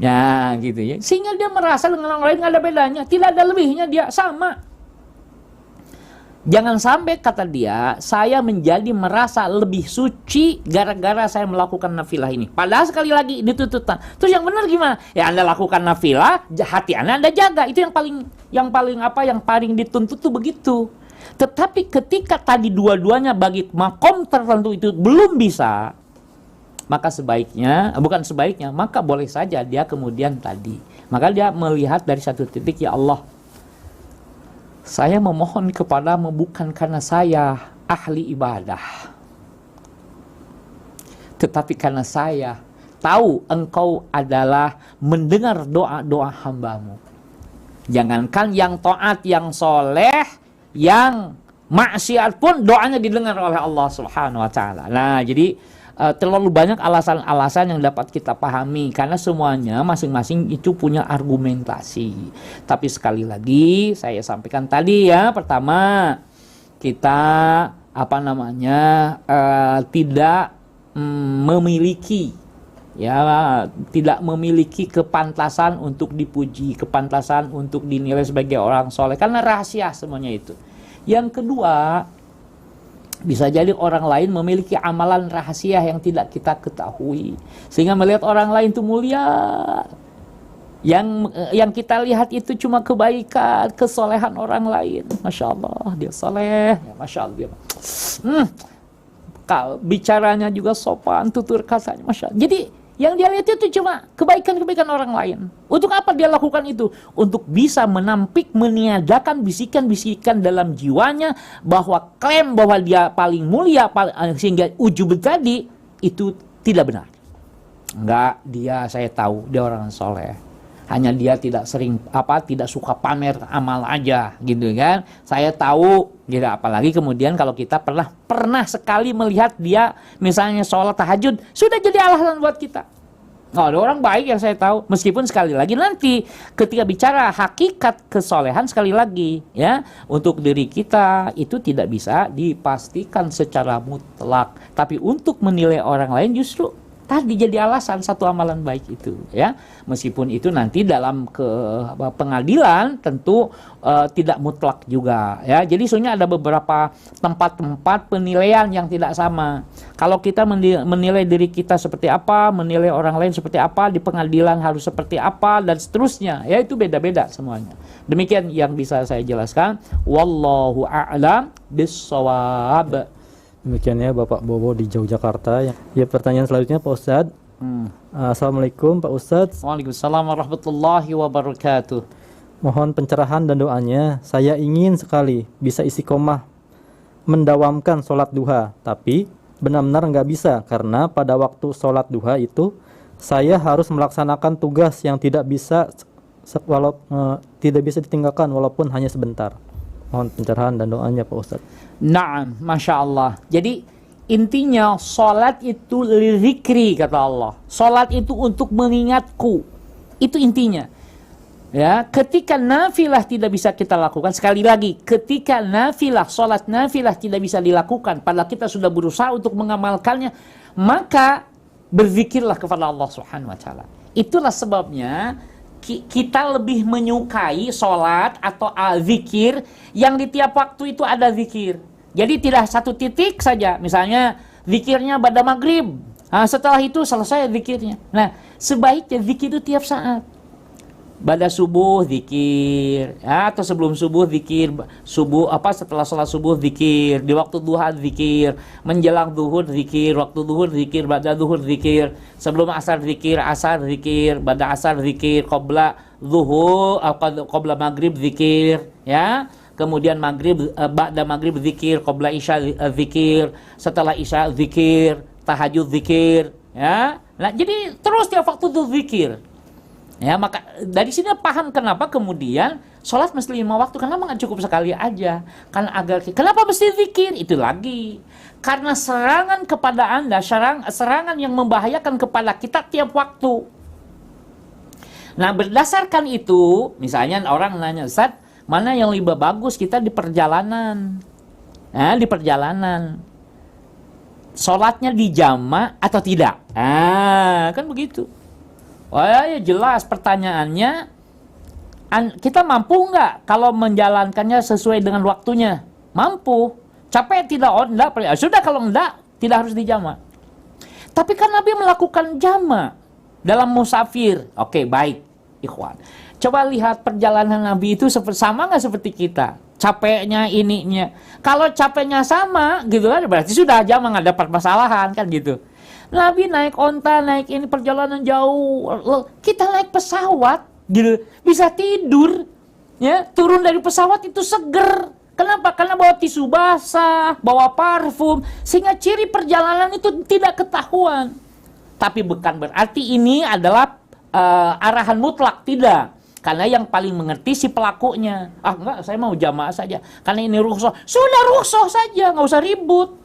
Ya gitu ya. Sehingga dia merasa dengan orang lain nggak ada bedanya, tidak ada lebihnya, dia sama. Jangan sampai kata dia, saya menjadi merasa lebih suci gara-gara saya melakukan nafilah ini. Padahal sekali lagi ditututan. Terus yang benar gimana? Ya Anda lakukan nafilah, hati Anda jaga. Itu yang paling dituntut tuh begitu. Tetapi ketika tadi dua-duanya bagi makom tertentu itu belum bisa, maka maka boleh saja dia kemudian maka dia melihat dari satu titik, ya Allah, saya memohon kepadamu bukan karena saya ahli ibadah, tetapi karena saya tahu engkau adalah mendengar doa-doa hambamu. Jangankan yang taat, yang soleh, yang maksiat pun doanya didengar oleh Allah Subhanahu wa Ta'ala. Nah, jadi terlalu banyak alasan-alasan yang dapat kita pahami karena semuanya masing-masing itu punya argumentasi. Tapi sekali lagi saya sampaikan tadi ya, pertama kita tidak memiliki, ya, tidak memiliki kepantasan untuk dipuji, kepantasan untuk dinilai sebagai orang soleh, karena rahasia semuanya itu. Yang kedua, bisa jadi orang lain memiliki amalan rahasia yang tidak kita ketahui, sehingga melihat orang lain itu mulia. Yang kita lihat itu cuma kebaikan, kesolehan orang lain. Masya Allah, dia soleh. Ya, Masya Allah, dia bicaranya juga sopan, tutur katanya, Masya Allah. Jadi yang dia lihat itu cuma kebaikan-kebaikan orang lain. Untuk apa dia lakukan itu? Untuk bisa menampik, meniadakan bisikan-bisikan dalam jiwanya bahwa klaim bahwa dia paling mulia, sehingga ujub tadi itu tidak benar. Enggak, saya tahu dia orang soleh. Hanya dia tidak suka pamer amal aja, gitu kan. Saya tahu, gitu. Apalagi kemudian kalau kita pernah sekali melihat dia misalnya sholat tahajud, sudah jadi alasan buat kita. Ada orang baik yang saya tahu, meskipun sekali lagi nanti ketika bicara hakikat kesolehan, sekali lagi ya, untuk diri kita itu tidak bisa dipastikan secara mutlak. Tapi untuk menilai orang lain justru tadi jadi alasan satu amalan baik itu, ya. Meskipun itu nanti dalam pengadilan tentu tidak mutlak juga, ya. Jadi sebenarnya ada beberapa tempat-tempat penilaian yang tidak sama. Kalau kita menilai diri kita seperti apa, menilai orang lain seperti apa, di pengadilan harus seperti apa, dan seterusnya, ya, itu beda-beda semuanya. Demikian yang bisa saya jelaskan. Wallahu a'lam bis-shawab. Demikian ya Bapak Bobo di Yogyakarta. Ya, pertanyaan selanjutnya Pak Ustadz. Assalamualaikum Pak Ustadz. Waalaikumsalam warahmatullahi wabarakatuh. Mohon pencerahan dan doanya. Saya ingin sekali bisa istiqomah mendawamkan sholat duha, tapi benar-benar nggak bisa karena pada waktu sholat duha itu saya harus melaksanakan tugas yang tidak bisa ditinggalkan walaupun hanya sebentar. Mohon pencerahan dan doanya Pak Ustadz. Naam, Masya Allah. Jadi intinya sholat itu lidzikri, kata Allah. Sholat itu untuk mengingatku. Itu intinya. Ya, ketika nafilah tidak bisa kita lakukan, sekali lagi, ketika nafilah, sholat nafilah tidak bisa dilakukan, padahal kita sudah berusaha untuk mengamalkannya, maka berzikirlah kepada Allah Subhanahu wa Ta'ala. Itulah sebabnya kita lebih menyukai sholat atau zikir yang di tiap waktu itu ada zikir. Jadi tidak satu titik saja. Misalnya zikirnya pada maghrib, setelah itu selesai zikirnya. Nah, sebaiknya zikir itu tiap saat. Pada subuh zikir, atau sebelum subuh zikir, setelah sholat subuh zikir, di waktu duha zikir, menjelang zuhur zikir, waktu zuhur zikir, pada zuhur zikir, sebelum asar zikir, pada asar zikir, qabla zuhur, qabla maghrib zikir, ya. Kemudian maghrib, ba'da maghrib zikir, qabla isya zikir, setelah isya zikir, tahajud zikir, ya. Nah, jadi terus tiap waktu itu zikir. Ya, maka dari sini paham kenapa kemudian sholat mesti 5 waktu. Kenapa nggak cukup sekali aja? Kenapa mesti zikir? Itu lagi karena serangan kepada Anda, serangan yang membahayakan kepada kita tiap waktu. Nah, berdasarkan itu, misalnya orang nanya, Ustaz, mana yang lebih bagus kita di perjalanan? Nah, di perjalanan sholatnya di jama' atau tidak? Kan begitu. Wah, ya jelas pertanyaannya, kita mampu nggak kalau menjalankannya sesuai dengan waktunya? Mampu. Capek tidak? Oh, enggak. Sudah, kalau enggak, tidak harus dijama. Tapi kan Nabi melakukan jama dalam musafir. Oke, baik, ikhwan. Coba lihat perjalanan Nabi itu sama nggak seperti kita? Capeknya, ininya. Kalau capeknya sama, gitu kan, berarti sudah jama, nggak ada permasalahan, kan gitu. Nabi naik onta, naik ini perjalanan jauh, kita naik pesawat, gitu, bisa tidur, ya, turun dari pesawat itu seger. Kenapa? Karena bawa tisu basah, bawa parfum, sehingga ciri perjalanan itu tidak ketahuan. Tapi bukan berarti ini adalah arahan mutlak, tidak. Karena yang paling mengerti si pelakunya. Enggak, saya mau jamaah saja, karena ini rukhsah. Sudah rukhsah saja, nggak usah ribut.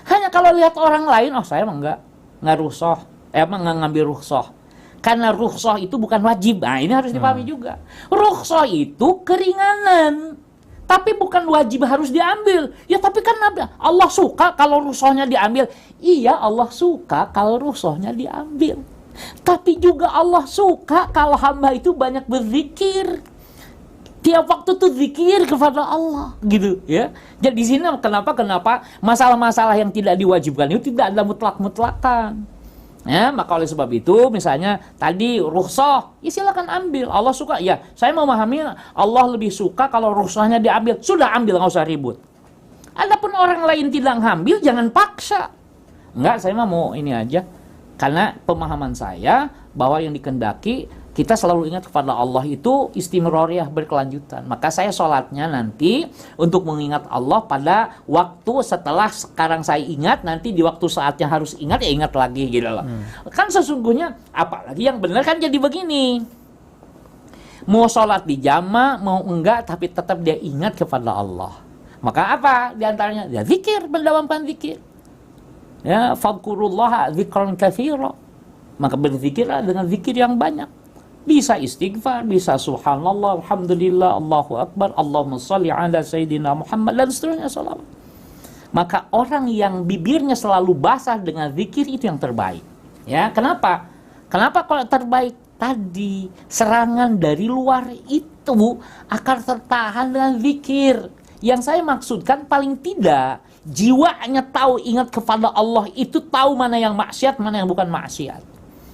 Hanya kalau lihat orang lain, saya emang nggak rukhsah, emang nggak ngambil rukhsah. Karena rukhsah itu bukan wajib. Nah, ini harus dipahami juga. Rukhsah itu keringanan. Tapi bukan wajib harus diambil. Ya tapi kan Allah suka kalau rukhsahnya diambil. Iya, Allah suka kalau rukhsahnya diambil. Tapi juga Allah suka kalau hamba itu banyak berzikir. Tiap waktu tuh zikir kepada Allah, gitu ya. Jadi di sini kenapa masalah-masalah yang tidak diwajibkan itu tidak ada mutlak-mutlakan. Ya, maka oleh sebab itu misalnya tadi rukhsah, ya silakan ambil. Allah suka, ya saya memahami Allah lebih suka kalau rukhsahnya diambil. Sudah ambil, nggak usah ribut. Adapun orang lain tidak ngambil, jangan paksa. Enggak, saya mau ini aja. Karena pemahaman saya bahwa yang dikehendaki kita selalu ingat kepada Allah itu istimroriyah, berkelanjutan. Maka saya sholatnya nanti untuk mengingat Allah pada waktu setelah sekarang saya ingat, nanti di waktu saatnya harus ingat, ya ingat lagi gitu loh. Kan sesungguhnya apalagi yang benar kan jadi begini. Mau sholat di jama, mau enggak, tapi tetap dia ingat kepada Allah. Maka apa di antaranya? Ya zikir, mendawamkan zikir. Ya, fadhkurullaha dzikran katsira. Maka berzikirlah dengan zikir yang banyak. Bisa istighfar, bisa subhanallah, alhamdulillah, Allahu akbar, Allahumma shalli ala sayyidina Muhammad, dan seterusnya salawat. Maka orang yang bibirnya selalu basah dengan zikir itu yang terbaik. Ya, kenapa? Kenapa kalau terbaik? Tadi serangan dari luar itu akan tertahan dengan zikir. Yang saya maksudkan paling tidak jiwanya tahu ingat kepada Allah itu, tahu mana yang maksiat, mana yang bukan maksiat.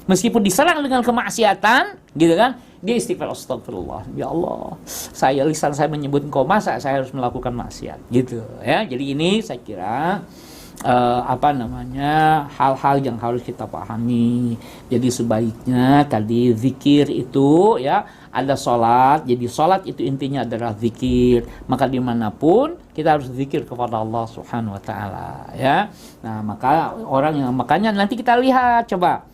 Meskipun diserang dengan kemaksiatan, gitu kan, dia istighfar, astagfirullah, ya Allah, lisan saya menyebut engkau, masa saya harus melakukan maksiat, gitu ya. Jadi ini saya kira hal-hal yang harus kita pahami. Jadi sebaiknya tadi zikir itu ya, ada sholat, jadi sholat itu intinya adalah zikir. Maka dimanapun kita harus zikir kepada Allah Subhanahu Wa Taala ya. Nah makanya nanti kita lihat coba.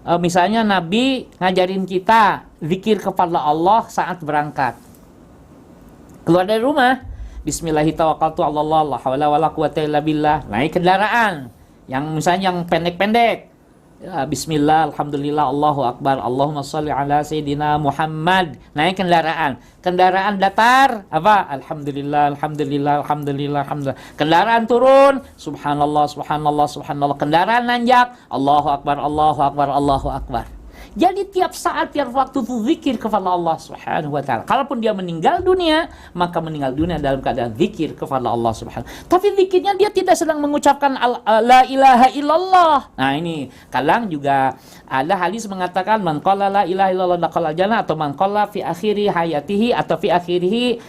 Misalnya Nabi ngajarin kita zikir kepada Allah saat berangkat. Keluar dari rumah, bismillahirrahmanirrahim, la haula wala quwata illa billah. Naik kendaraan yang misalnya yang pendek-pendek. Ya, bismillah, alhamdulillah, Allahu akbar, Allahumma shalli ala sayyidina Muhammad. Naik kendaraan. Kendaraan datar, apa? Alhamdulillah, alhamdulillah, alhamdulillah, alhamdulillah. Kendaraan turun, subhanallah, subhanallah, subhanallah. Kendaraan nanjak, Allahu akbar, Allahu akbar, Allahu akbar. Jadi tiap saat, tiap waktu itu zikir kepada Allah Subhanahu Wa Taala. Kalaupun dia meninggal dunia, maka meninggal dunia dalam keadaan zikir kepada Allah Subhanahu. Tapi zikirnya dia tidak sedang mengucapkan la ilaha illallah. Nah ini kadang juga ada hadis mengatakan man qala la ilaha illallah dakhala jannah, atau man qala fi akhiri hayatihi, atau fi akhirihi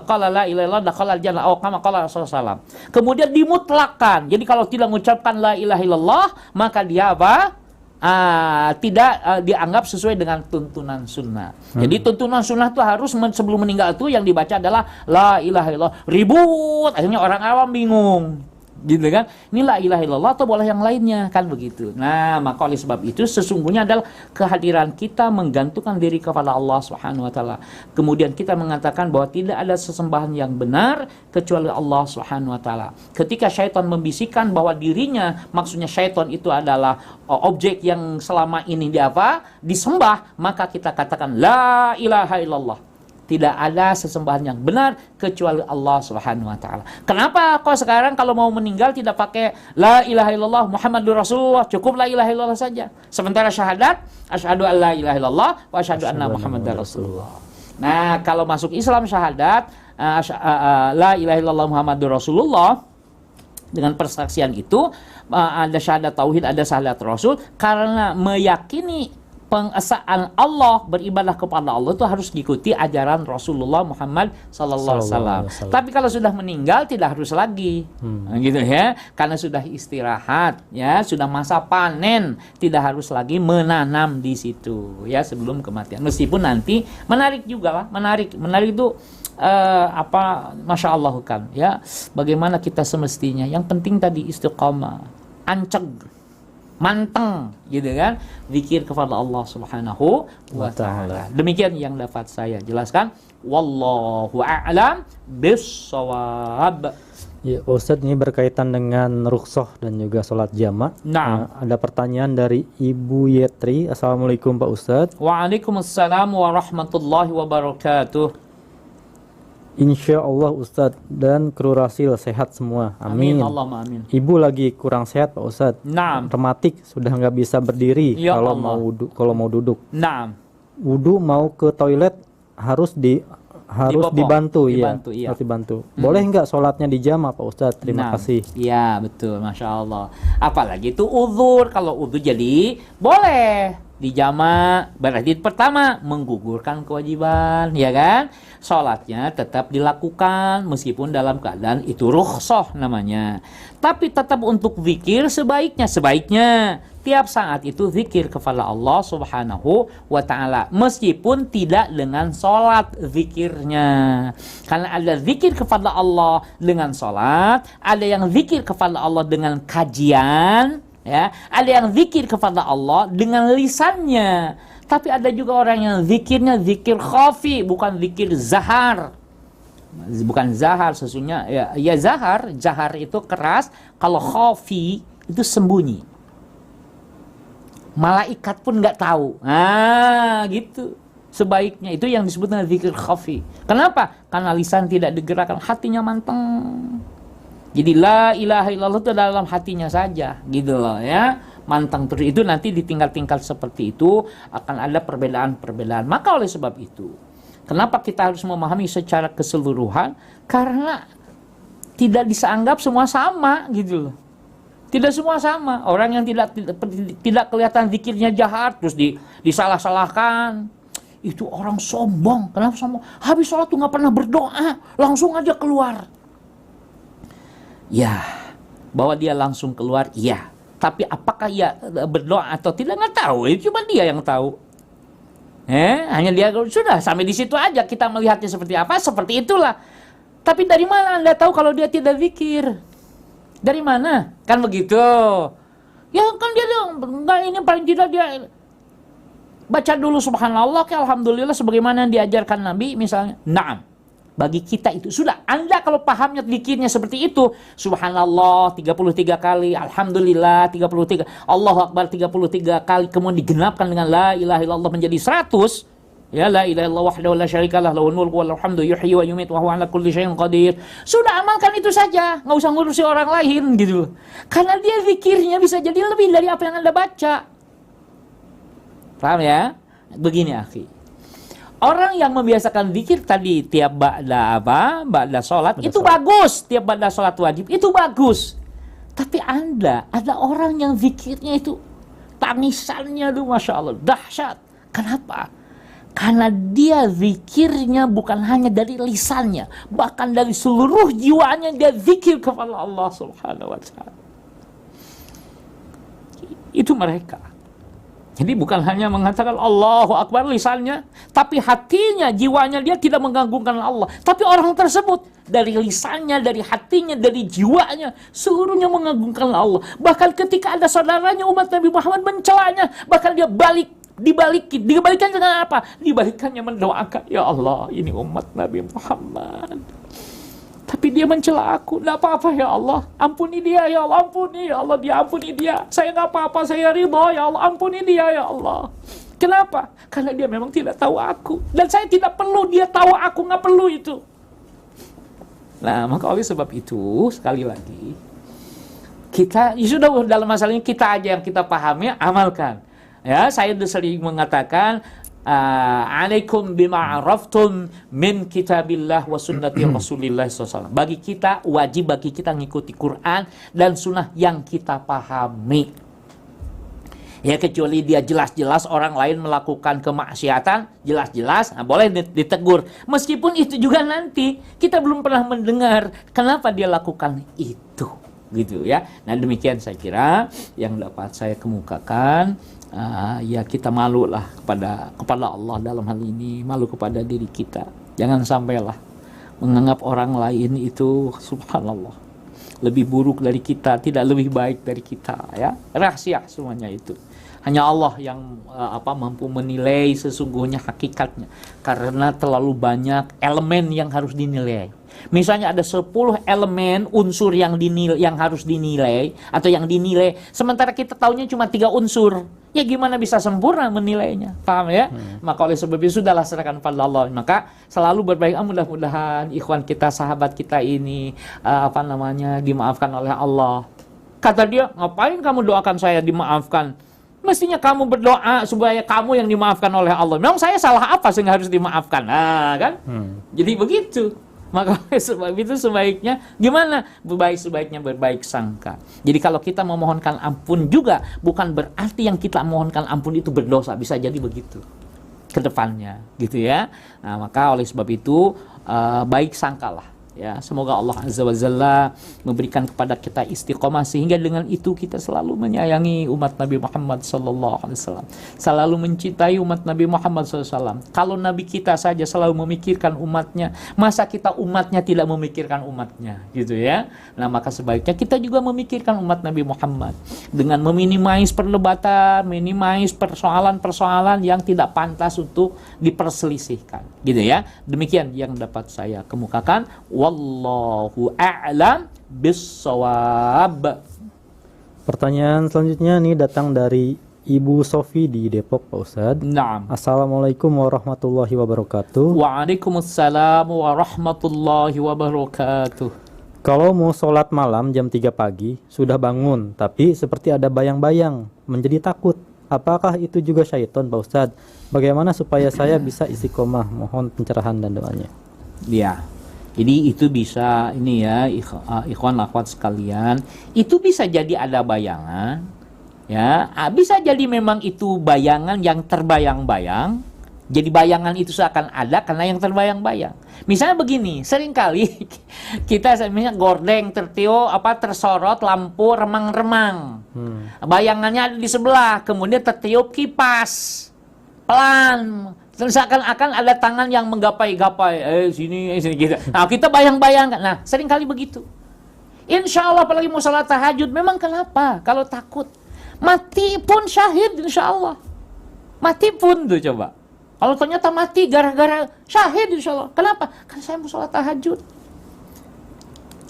qala la ilaha illallah dakhala jannah, atau kama qala Rasulullah SAW. Kemudian dimutlakkan. Jadi kalau tidak mengucapkan la ilaha illallah, maka dia apa? Tidak dianggap sesuai dengan tuntunan sunnah. Jadi tuntunan sunnah itu harus sebelum meninggal itu yang dibaca adalah la ilaha illallah. Ribut, akhirnya orang awam bingung, gitu kan? Ini la ilaha illallah atau boleh yang lainnya, kan begitu. Nah, maka oleh sebab itu sesungguhnya adalah kehadiran kita menggantungkan diri kepada Allah Subhanahu Wa Taala. Kemudian kita mengatakan bahwa tidak ada sesembahan yang benar kecuali Allah Subhanahu Wa Taala. Ketika syaitan membisikkan bahwa dirinya, maksudnya syaitan itu adalah objek yang selama ini disembah, maka kita katakan la ilaha illallah. Tidak ada sesembahan yang benar kecuali Allah Subhanahu Wa Taala. Kenapa kok sekarang kalau mau meninggal tidak pakai la ilaha illallah Muhammadur Rasulullah, cukup la ilaha illallah saja. Sementara syahadat, asyhadu an la ilaha illallah wa asyhadu anna Muhammadar Rasulullah. Nah, kalau masuk Islam syahadat la ilaha illallah Muhammadur Rasulullah, dengan persaksian itu ada syahadat tauhid, ada syahadat Rasul, karena meyakini pengesaan Allah, beribadah kepada Allah itu harus diikuti ajaran Rasulullah Muhammad sallallahu alaihi wasallam. Tapi kalau sudah meninggal tidak harus lagi. Gitu ya. Karena sudah istirahat, ya, sudah masa panen, tidak harus lagi menanam di situ ya sebelum kematian. Meskipun nanti menarik juga lah, menarik itu Masya Allah kan ya, bagaimana kita semestinya, yang penting tadi istiqamah, anceg, manteng, gitu kan, zikir kepada Allah Subhanahu wa Ta'ala. Demikian yang dapat saya jelaskan. Wallahu a'lam bis-shawab. Ya, Ustadz, ini berkaitan dengan rukhsah dan juga sholat jamaah. Nah, ada pertanyaan dari Ibu Yetri. Assalamualaikum Pak Ustadz. Waalaikumsalam warahmatullahi wabarakatuh. Insya Allah Ustadz, dan kru Rasil sehat semua. Amin. Allahumma amin. Ibu lagi kurang sehat Pak Ustadz. Naam. Rematik, sudah nggak bisa berdiri Ya kalau Allah. mau duduk. Naam. Wudu mau ke toilet harus Dibopong. dibantu, Dibantu, ya. iya. Harus dibantu. Boleh nggak sholatnya dijama Pak Ustadz? Terima Nah, kasih. iya betul, masya Allah. Apalagi itu uzur. Kalau uzur jadi boleh dijama. Berarti pertama menggugurkan kewajiban, ya kan? Sholatnya tetap dilakukan meskipun dalam keadaan itu rukhsah namanya. Tapi tetap untuk zikir sebaiknya tiap saat itu zikir kepada Allah Subhanahu wa ta'ala, meskipun tidak dengan sholat zikirnya. Karena ada zikir kepada Allah dengan sholat, ada yang zikir kepada Allah dengan kajian, ya, ada yang zikir kepada Allah dengan lisannya. Tapi ada juga orang yang zikirnya zikir khafi, bukan zikir zahar. Bukan zahar sesungguhnya, ya zahar itu keras, kalau khafi itu sembunyi. Malaikat pun nggak tahu. Nah, gitu. Sebaiknya itu yang disebut dengan zikir khafi. Kenapa? Karena lisan tidak digerakkan, hatinya manteng. Jadi la ilaha illallah itu dalam hatinya saja, gitu loh ya. Manteng terus, itu nanti di tingkat-tingkat seperti itu akan ada perbedaan-perbedaan. Maka oleh sebab itu, kenapa kita harus memahami secara keseluruhan? Karena tidak bisa anggap semua sama, gitu loh. Tidak semua sama. Orang yang tidak kelihatan zikirnya jahat terus disalah-salahkan. Itu orang sombong. Kenapa sombong? Habis sholat tuh nggak pernah berdoa, langsung aja keluar. Ya, bahwa dia langsung keluar, iya. Tapi apakah ia berdoa atau tidak, nggak tahu. Itu cuma dia yang tahu. Hanya dia, sudah sampai di situ aja. Kita melihatnya seperti apa, seperti itulah. Tapi dari mana Anda tahu kalau dia tidak zikir? Dari mana? Kan begitu. Ya kan dia enggak, ini paling tidak dia baca dulu subhanallah, alhamdulillah sebagaimana yang diajarkan Nabi misalnya. Naam. Bagi kita itu sudah. Anda kalau pahamnya zikirnya seperti itu, subhanallah 33 kali, alhamdulillah 33, Allahu akbar 33 kali, kemudian digenapkan dengan la ilaha illallah menjadi 100. Ya, la ilaha illallah wahdahu la syarikalah lahul mulku wa lahul hamdu yuhyi wa yumiitu wa huwa 'ala kulli syai'in qadir. Sudah, amalkan itu saja, enggak usah ngurusi orang lain gitu. Karena dia zikirnya bisa jadi lebih dari apa yang Anda baca. Paham ya? Begini, akhi. Orang yang membiasakan zikir tadi tiap ba'da salat itu bagus, tiap ba'da salat wajib itu bagus. Tapi Anda ada orang yang zikirnya itu tangisannya tuh masya Allah dahsyat. Kenapa? Karena dia zikirnya bukan hanya dari lisannya, bahkan dari seluruh jiwanya dia zikir kepada Allah Subhanahu wa ta'ala. Itu mereka. Jadi bukan hanya mengatakan Allahu Akbar lisannya, tapi hatinya, jiwanya dia tidak menggantungkan Allah. Tapi orang tersebut dari lisannya, dari hatinya, dari jiwanya, seluruhnya mengagungkan Allah. Bahkan ketika ada saudaranya umat Nabi Muhammad mencelanya, bahkan dia dibalikan dengan apa? Dibalikannya mendoakan, ya Allah, ini umat Nabi Muhammad. Tapi dia mencela aku, tidak apa-apa ya Allah, ampuni dia ya Allah, ampuni ya Allah, dia ampuni dia. Saya tidak apa-apa, saya ridha ya Allah, ampuni dia ya Allah. Kenapa? Karena dia memang tidak tahu aku, dan saya tidak perlu dia tahu aku, nggak perlu itu. Nah, maka oleh sebab itu sekali lagi kita ya sudah, dalam masalah ini kita aja yang kita pahami, amalkan. Ya, saya sering mengatakan alaikum bima araftum min kitabillah wa sunnati Rasulillah SAW. Bagi kita wajib, bagi kita mengikuti Quran dan sunnah yang kita pahami. Ya, kecuali dia jelas-jelas orang lain melakukan kemaksiatan, jelas-jelas boleh ditegur. Meskipun itu juga nanti kita belum pernah mendengar kenapa dia lakukan itu, gitu ya. Nah, demikian saya kira yang dapat saya kemukakan. Ya, kita malulah kepada Allah dalam hal ini, malu kepada diri kita. Jangan sampailah menganggap orang lain itu subhanallah lebih buruk dari kita, tidak lebih baik dari kita, ya. Rahasia semuanya itu. Hanya Allah yang mampu menilai sesungguhnya hakikatnya, karena terlalu banyak elemen yang harus dinilai. Misalnya ada 10 elemen unsur yang dinilai, yang harus dinilai atau yang dinilai, sementara kita taunya cuma 3 unsur. Ya gimana bisa sempurna menilainya? Paham ya? Maka oleh sebab itu sudahlah serahkan pada Allah. Maka selalu berbaik, mudah-mudahan ikhwan kita, sahabat kita ini dimaafkan oleh Allah. Kata dia, ngapain kamu doakan saya dimaafkan? Mestinya kamu berdoa supaya kamu yang dimaafkan oleh Allah. Memang saya salah apa sehingga harus dimaafkan? Nah, kan? Jadi begitu. Maka sebab itu sebaiknya gimana? Sebaiknya berbaik sangka. Jadi kalau kita memohonkan ampun juga bukan berarti yang kita mohonkan ampun itu berdosa. Bisa jadi begitu ke depannya, gitu ya. Nah, maka oleh sebab itu baik sangkalah. Ya, semoga Allah Azza wa Jalla memberikan kepada kita istiqomah sehingga dengan itu kita selalu menyayangi umat Nabi Muhammad sallallahu alaihi wasallam, selalu mencintai umat Nabi Muhammad sallallahu alaihi wasallam. Kalau Nabi kita saja selalu memikirkan umatnya, masa kita umatnya tidak memikirkan umatnya, gitu ya. Nah, maka sebaiknya kita juga memikirkan umat Nabi Muhammad dengan meminimais perdebatan, minimais persoalan-persoalan yang tidak pantas untuk diperselisihkan, gitu ya. Demikian yang dapat saya kemukakan. Wallahu a'lam bissawab. Pertanyaan selanjutnya nih datang dari Ibu Sofi di Depok, Pak Ustadz. Naam. Assalamualaikum warahmatullahi wabarakatuh. Waalaikumsalam warahmatullahi wabarakatuh. Kalau mau sholat malam jam 3 pagi, sudah bangun, tapi seperti ada bayang-bayang, menjadi takut. Apakah itu juga syaitan, Pak Ustadz? Bagaimana supaya saya bisa istiqomah? Mohon pencerahan dan doanya. Ya. Jadi itu bisa ini ya, ikhwan akhwat sekalian, itu bisa jadi ada bayangan, ya, bisa jadi memang itu bayangan yang terbayang-bayang. Jadi bayangan itu seakan ada karena yang terbayang-bayang. Misalnya begini, seringkali kita misalnya gordeng tersorot lampu remang-remang. Bayangannya ada di sebelah, kemudian tertiup kipas pelan. Seakan-akan ada tangan yang menggapai-gapai, sini gitu. Nah, kita bayang-bayangkan. Nah, sering kali begitu. Insya Allah, apalagi mau salat tahajud, memang kenapa? Kalau takut, mati pun syahid, insya Allah. Mati pun tuh coba. Kalau ternyata mati gara-gara syahid, insya Allah. Kenapa? Karena saya mau salat tahajud.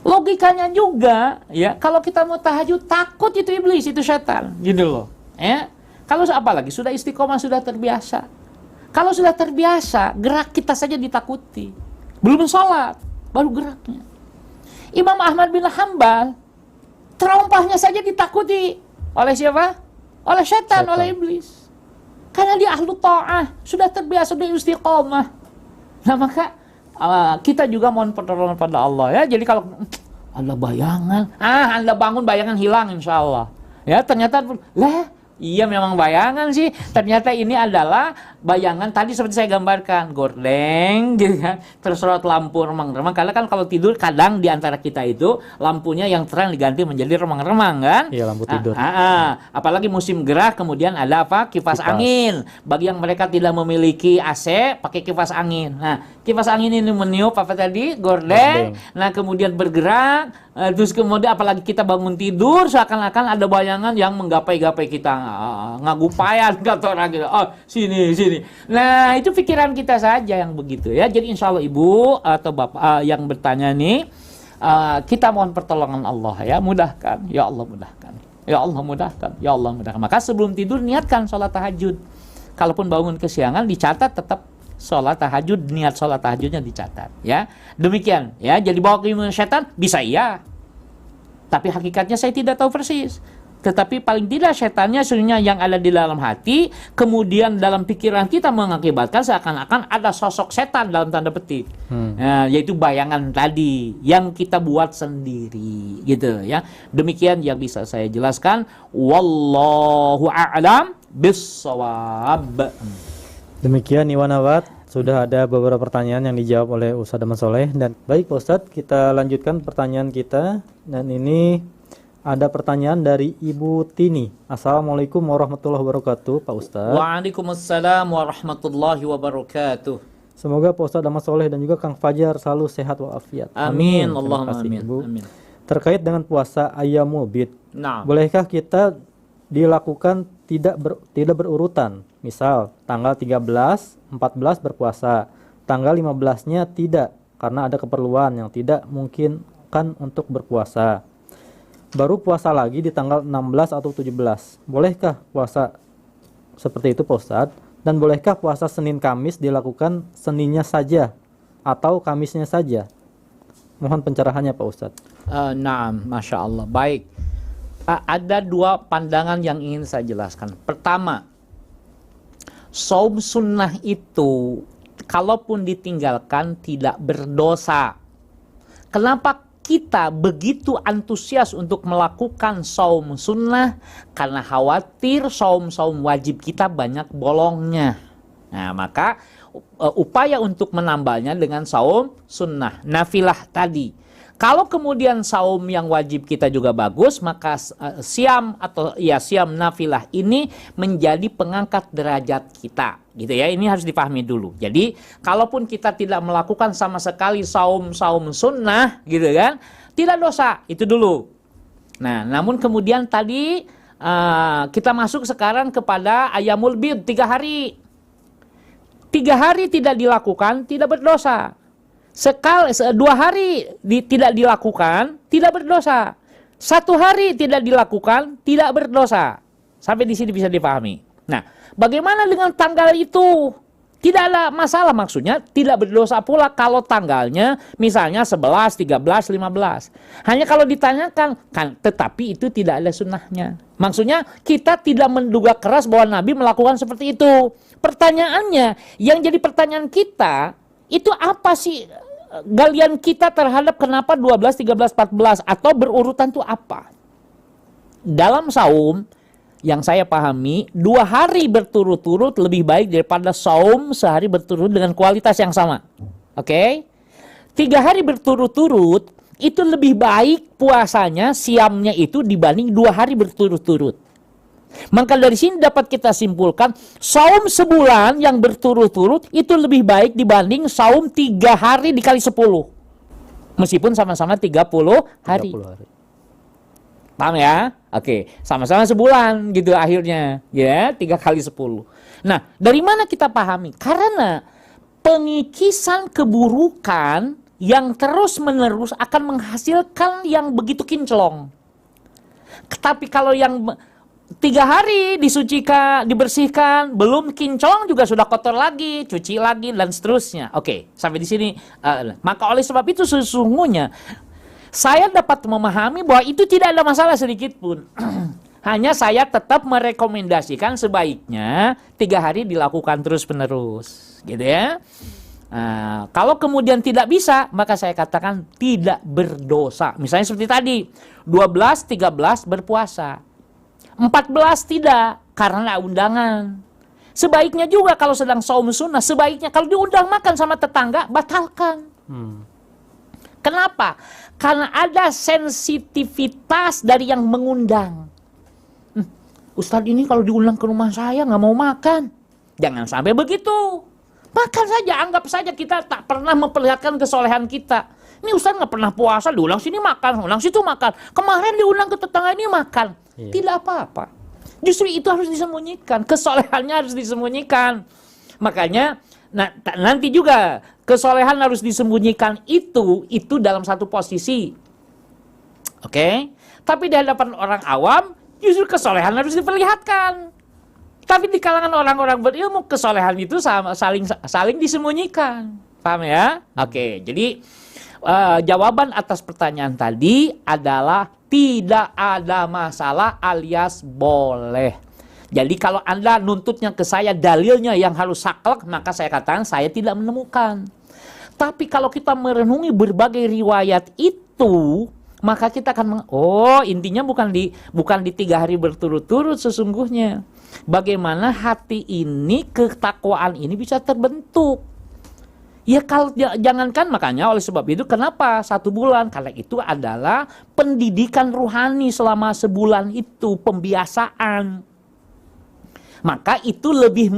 Logikanya juga, ya, kalau kita mau tahajud, takut itu iblis, itu setan, gitu loh. Ya, kalau apalagi sudah istiqomah, sudah terbiasa. Kalau sudah terbiasa, gerak kita saja ditakuti. Belum sholat, baru geraknya. Imam Ahmad bin Hanbal, terompahnya saja ditakuti. Oleh siapa? Oleh setan, oleh iblis. Karena dia ahlu ta'ah, sudah terbiasa, sudah istiqomah. Nah, maka kita juga mohon pertolongan pada Allah, ya. Jadi kalau ada bayangan, Anda bangun, bayangan hilang insya Allah. Ya, ternyata, iya memang bayangan sih. Ternyata ini adalah bayangan tadi seperti saya gambarkan, gordeng gitu kan, tersorot lampu remang-remang. Karena kan kalau tidur kadang di antara kita itu lampunya yang terang diganti menjadi remang-remang kan? Iya, lampu tidur. Apalagi musim gerah kemudian ada apa? Kipas angin. Bagi yang mereka tidak memiliki AC, pakai kipas angin. Nah, kipas angin ini meniup apa tadi? Gordeng. Nah, kemudian bergerak. Terus kemudian apalagi kita bangun tidur seakan-akan ada bayangan yang menggapai-gapai kita, ngagupayan kata orang gitu. Oh, sini. Nah, itu pikiran kita saja yang begitu ya. Jadi insya Allah ibu atau bapak yang bertanya nih, kita mohon pertolongan Allah ya, mudahkan. Ya Allah mudahkan. Ya Allah mudahkan. Ya Allah mudahkan. Maka sebelum tidur niatkan sholat tahajud. Kalaupun bangun kesiangan dicatat tetap sholat tahajud, niat sholat tahajudnya dicatat ya. Demikian ya. Jadi bawa ke setan bisa iya. Tapi hakikatnya saya tidak tahu persis. Tetapi paling tidak setannya sebenarnya yang ada di dalam hati, kemudian dalam pikiran kita mengakibatkan seakan-akan ada sosok setan dalam tanda petik. Nah, yaitu bayangan tadi yang kita buat sendiri gitu ya. Demikian yang bisa saya jelaskan. Wallahu a'lam bissawab. Demikian Iwan Awad, sudah ada beberapa pertanyaan yang dijawab oleh Ustadz Ahmad Soleh. Dan baik Pak Ustadz, kita lanjutkan pertanyaan kita. Dan ini ada pertanyaan dari Ibu Tini. Assalamualaikum warahmatullahi wabarakatuh, Pak Ustadz. Waalaikumsalam warahmatullahi wabarakatuh. Semoga Pak Ustadz Ahmad Soleh dan juga Kang Fajar selalu sehat walafiat. Amin. Terima Allahumma kasih, amin. Ibu. Amin. Terkait dengan puasa Ayyamul Bid, Nah. bolehkah kita dilakukan tidak berurutan? Misal tanggal 13, 14 berpuasa, tanggal 15-nya tidak. karena ada keperluan yang tidak mungkin kan untuk berpuasa. Baru puasa lagi di tanggal 16 atau 17. Bolehkah puasa seperti itu Pak Ustadz? Dan bolehkah puasa Senin Kamis dilakukan Seninnya saja atau Kamisnya saja? Mohon pencerahannya Pak Ustadz. Naam, Masya Allah. Baik. Ada dua pandangan yang ingin saya jelaskan. Pertama, saum sunnah itu kalaupun ditinggalkan tidak berdosa. Kenapa kita begitu antusias untuk melakukan saum sunnah? Karena khawatir saum-saum wajib kita banyak bolongnya. Nah, maka upaya untuk menambahnya dengan saum sunnah, nafilah tadi. Kalau kemudian saum yang wajib kita juga bagus, maka siam nafilah ini menjadi pengangkat derajat kita, gitu ya. Ini harus dipahami dulu. Jadi, kalaupun kita tidak melakukan sama sekali saum sunnah, gitu kan, tidak dosa. Itu dulu. Nah, namun kemudian tadi kita masuk sekarang kepada ayamul bid, 3 hari. 3 hari tidak dilakukan, tidak berdosa. 2 hari tidak dilakukan, tidak berdosa. 1 hari tidak dilakukan, tidak berdosa. Sampai di sini bisa dipahami. Nah, bagaimana dengan tanggal itu? Tidak ada masalah, maksudnya tidak berdosa pula kalau tanggalnya misalnya 11, 13, 15. Hanya kalau ditanyakan, kan, tetapi itu tidak ada sunnahnya. Maksudnya kita tidak menduga keras bahwa Nabi melakukan seperti itu. Pertanyaannya, yang jadi pertanyaan kita, itu apa sih galian kita terhadap kenapa 12, 13, 14 atau berurutan itu apa? Dalam saum yang saya pahami, 2 hari berturut-turut lebih baik daripada saum sehari berturut dengan kualitas yang sama. Oke? 3 hari berturut-turut itu lebih baik puasanya, siamnya itu dibanding 2 hari berturut-turut. Maka dari sini dapat kita simpulkan saum sebulan yang berturut-turut itu lebih baik dibanding saum 3 hari dikali 10. Meskipun sama-sama 30 hari. 30 hari. Paham ya? Oke, sama-sama sebulan gitu akhirnya. Ya, 3 kali 10. Nah, dari mana kita pahami? Karena pengikisan keburukan yang terus-menerus akan menghasilkan yang begitu kinclong. Tapi kalau yang 3 hari disucikan, dibersihkan, belum kinclong juga sudah kotor lagi, cuci lagi dan seterusnya. Oke, sampai di sini. Maka oleh sebab itu sesungguhnya saya dapat memahami bahwa itu tidak ada masalah sedikit pun. Hanya saya tetap merekomendasikan sebaiknya 3 hari dilakukan terus-menerus, gitu ya. Kalau kemudian tidak bisa, maka saya katakan tidak berdosa. Misalnya seperti tadi, 12, 13 berpuasa. 14 tidak, karena undangan. Sebaiknya juga kalau sedang saum sunnah, sebaiknya kalau diundang makan sama tetangga, batalkan. Kenapa? Karena ada sensitivitas dari yang mengundang. Ustadz ini kalau diundang ke rumah saya nggak mau makan. Jangan sampai begitu. Makan saja, anggap saja kita tak pernah memperlihatkan kesolehan kita. Ini Ustadz nggak pernah puasa, diundang sini makan, undang situ makan. Kemarin diundang ke tetangga ini makan. Tidak apa-apa. Justru itu harus disembunyikan. Kesolehannya harus disembunyikan. Makanya nanti juga kesolehan harus disembunyikan itu dalam satu posisi. Oke? Tapi di hadapan orang awam justru kesolehan harus diperlihatkan. Tapi di kalangan orang-orang berilmu kesolehan itu saling disembunyikan. Paham ya? Oke, jadi jawaban atas pertanyaan tadi adalah tidak ada masalah alias boleh. Jadi kalau Anda nuntutnya ke saya dalilnya yang harus saklek, maka saya katakan saya tidak menemukan. Tapi kalau kita merenungi berbagai riwayat itu, maka kita akan intinya bukan di 3 hari berturut-turut sesungguhnya. Bagaimana hati ini, ketakwaan ini bisa terbentuk. Ya kalau jangankan, makanya oleh sebab itu kenapa 1 bulan? Karena itu adalah pendidikan ruhani selama sebulan itu, pembiasaan. Maka itu lebih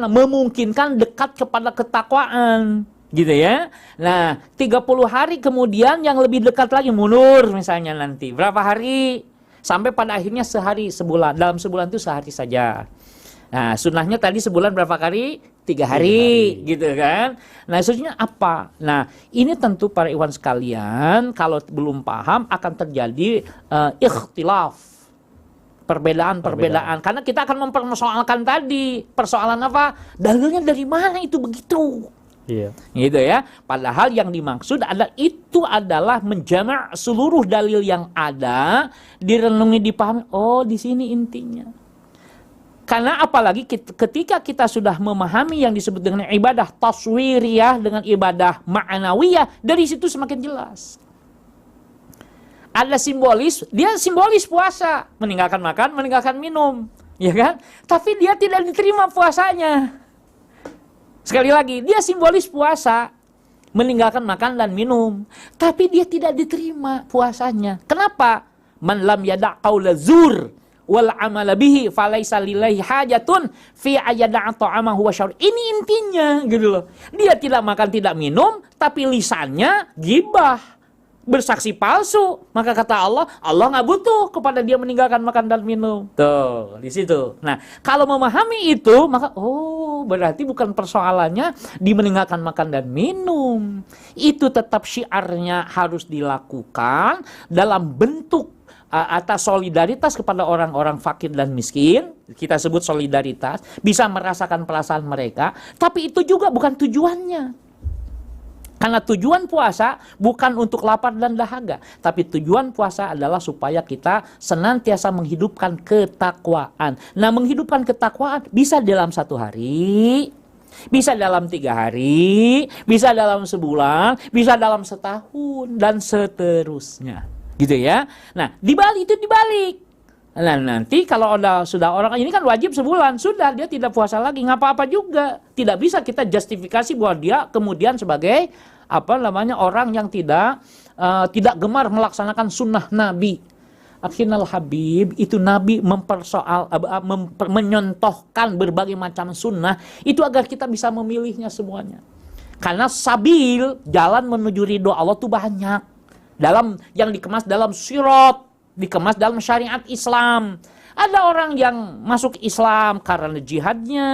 memungkinkan dekat kepada ketakwaan, gitu ya. Nah, 30 hari kemudian yang lebih dekat lagi mundur misalnya nanti. Berapa hari? Sampai pada akhirnya sebulan. Dalam sebulan itu sehari saja. Nah, sunnahnya tadi sebulan berapa kali? 3 hari, gitu kan. Nah, maksudnya apa? Nah, ini tentu para ikhwan sekalian, kalau belum paham akan terjadi ikhtilaf, perbedaan. Karena kita akan mempersoalkan tadi, persoalan apa? Dalilnya dari mana itu begitu? Iya. Gitu ya. Padahal yang dimaksud adalah menjamak seluruh dalil yang ada, direnungi, dipahami. Oh, di sini intinya. Karena apalagi ketika kita sudah memahami yang disebut dengan ibadah taswiriyah dengan ibadah ma'nawiyah, dari situ semakin jelas. Ada simbolis, dia simbolis puasa, meninggalkan makan, meninggalkan minum, ya kan? Tapi dia tidak diterima puasanya. Sekali lagi, dia simbolis puasa, meninggalkan makan dan minum, tapi dia tidak diterima puasanya. Kenapa? Man lam yada' qaula zur wal amala bihi falaisa lillahi hajatun fi ayada'a ta'amahu wa syarab. Ini intinya gitu loh. Dia tidak makan, tidak minum, tapi lisannya gibah, bersaksi palsu. Maka kata Allah nggak butuh kepada dia meninggalkan makan dan minum. Tuh, di situ. Nah, kalau memahami itu, maka berarti bukan persoalannya di meninggalkan makan dan minum. Itu tetap syiarnya harus dilakukan dalam bentuk atas solidaritas kepada orang-orang fakir dan miskin. Kita sebut solidaritas, bisa merasakan perasaan mereka, tapi itu juga bukan tujuannya. Karena tujuan puasa bukan untuk lapar dan dahaga, tapi tujuan puasa adalah supaya kita senantiasa menghidupkan ketakwaan. Nah, menghidupkan ketakwaan bisa dalam 1 hari, bisa dalam 3 hari, bisa dalam sebulan, bisa dalam setahun, dan seterusnya. Gitu ya. Nah, dibalik. Nah, nanti kalau sudah orang ini kan wajib sebulan, sudah dia tidak puasa lagi, nggak apa-apa juga. Tidak bisa kita justifikasi bahwa dia kemudian sebagai orang yang tidak gemar melaksanakan sunnah Nabi. Akhinal Habib, itu Nabi menyontohkan berbagai macam sunnah itu agar kita bisa memilihnya semuanya. Karena sabil, jalan menuju ridho Allah itu banyak. Yang dikemas dalam sirat, dikemas dalam syariat Islam. Ada orang yang masuk Islam karena jihadnya,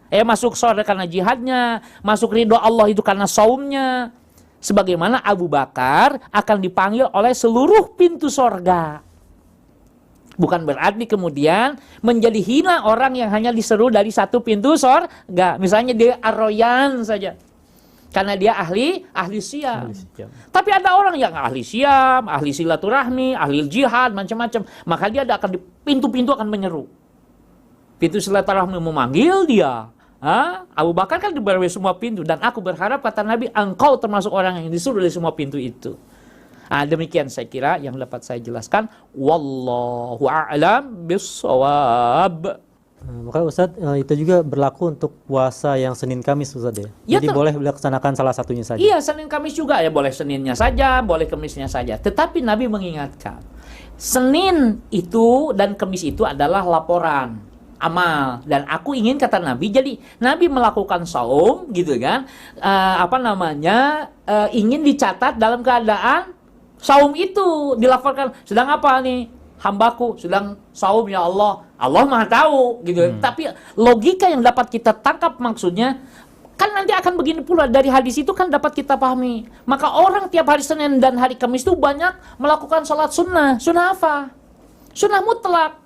masuk surga karena jihadnya, masuk ridho Allah itu karena saumnya. Sebagaimana Abu Bakar akan dipanggil oleh seluruh pintu surga. Bukan berarti kemudian menjadi hina orang yang hanya diseru dari satu pintu surga. Misalnya dia Ar-Royan saja, karena dia ahli siam. Tapi ada orang yang ahli siam, ahli silaturahmi, ahli jihad, macam-macam. Maka dia akan di pintu-pintu akan menyeru. Pintu silaturahmi memanggil dia. Abu Bakar kan diberi semua pintu, dan aku berharap, kata Nabi, engkau termasuk orang yang disuruh dari semua pintu itu. Demikian saya kira yang dapat saya jelaskan. Wallahu a'lam bissawab. Maka Ustadz, itu juga berlaku untuk puasa yang Senin Kamis, Ustadz ya? Jadi boleh dilaksanakan salah satunya saja? Iya, Senin Kamis juga ya, boleh Seninnya saja, boleh Kamisnya saja. Tetapi Nabi mengingatkan, Senin itu dan Kamis itu adalah laporan amal, dan aku ingin, kata Nabi, jadi Nabi melakukan saum gitu kan, ingin dicatat dalam keadaan saum itu, dilaporkan sedang apa nih hambaku, sedang saum ya Allah Maha tahu gitu. Tapi logika yang dapat kita tangkap maksudnya kan nanti akan begini pula, dari hadis itu kan dapat kita pahami. Maka orang tiap hari Senin dan hari Kamis itu banyak melakukan sholat sunnah. Sunnah apa? Sunnah mutlak.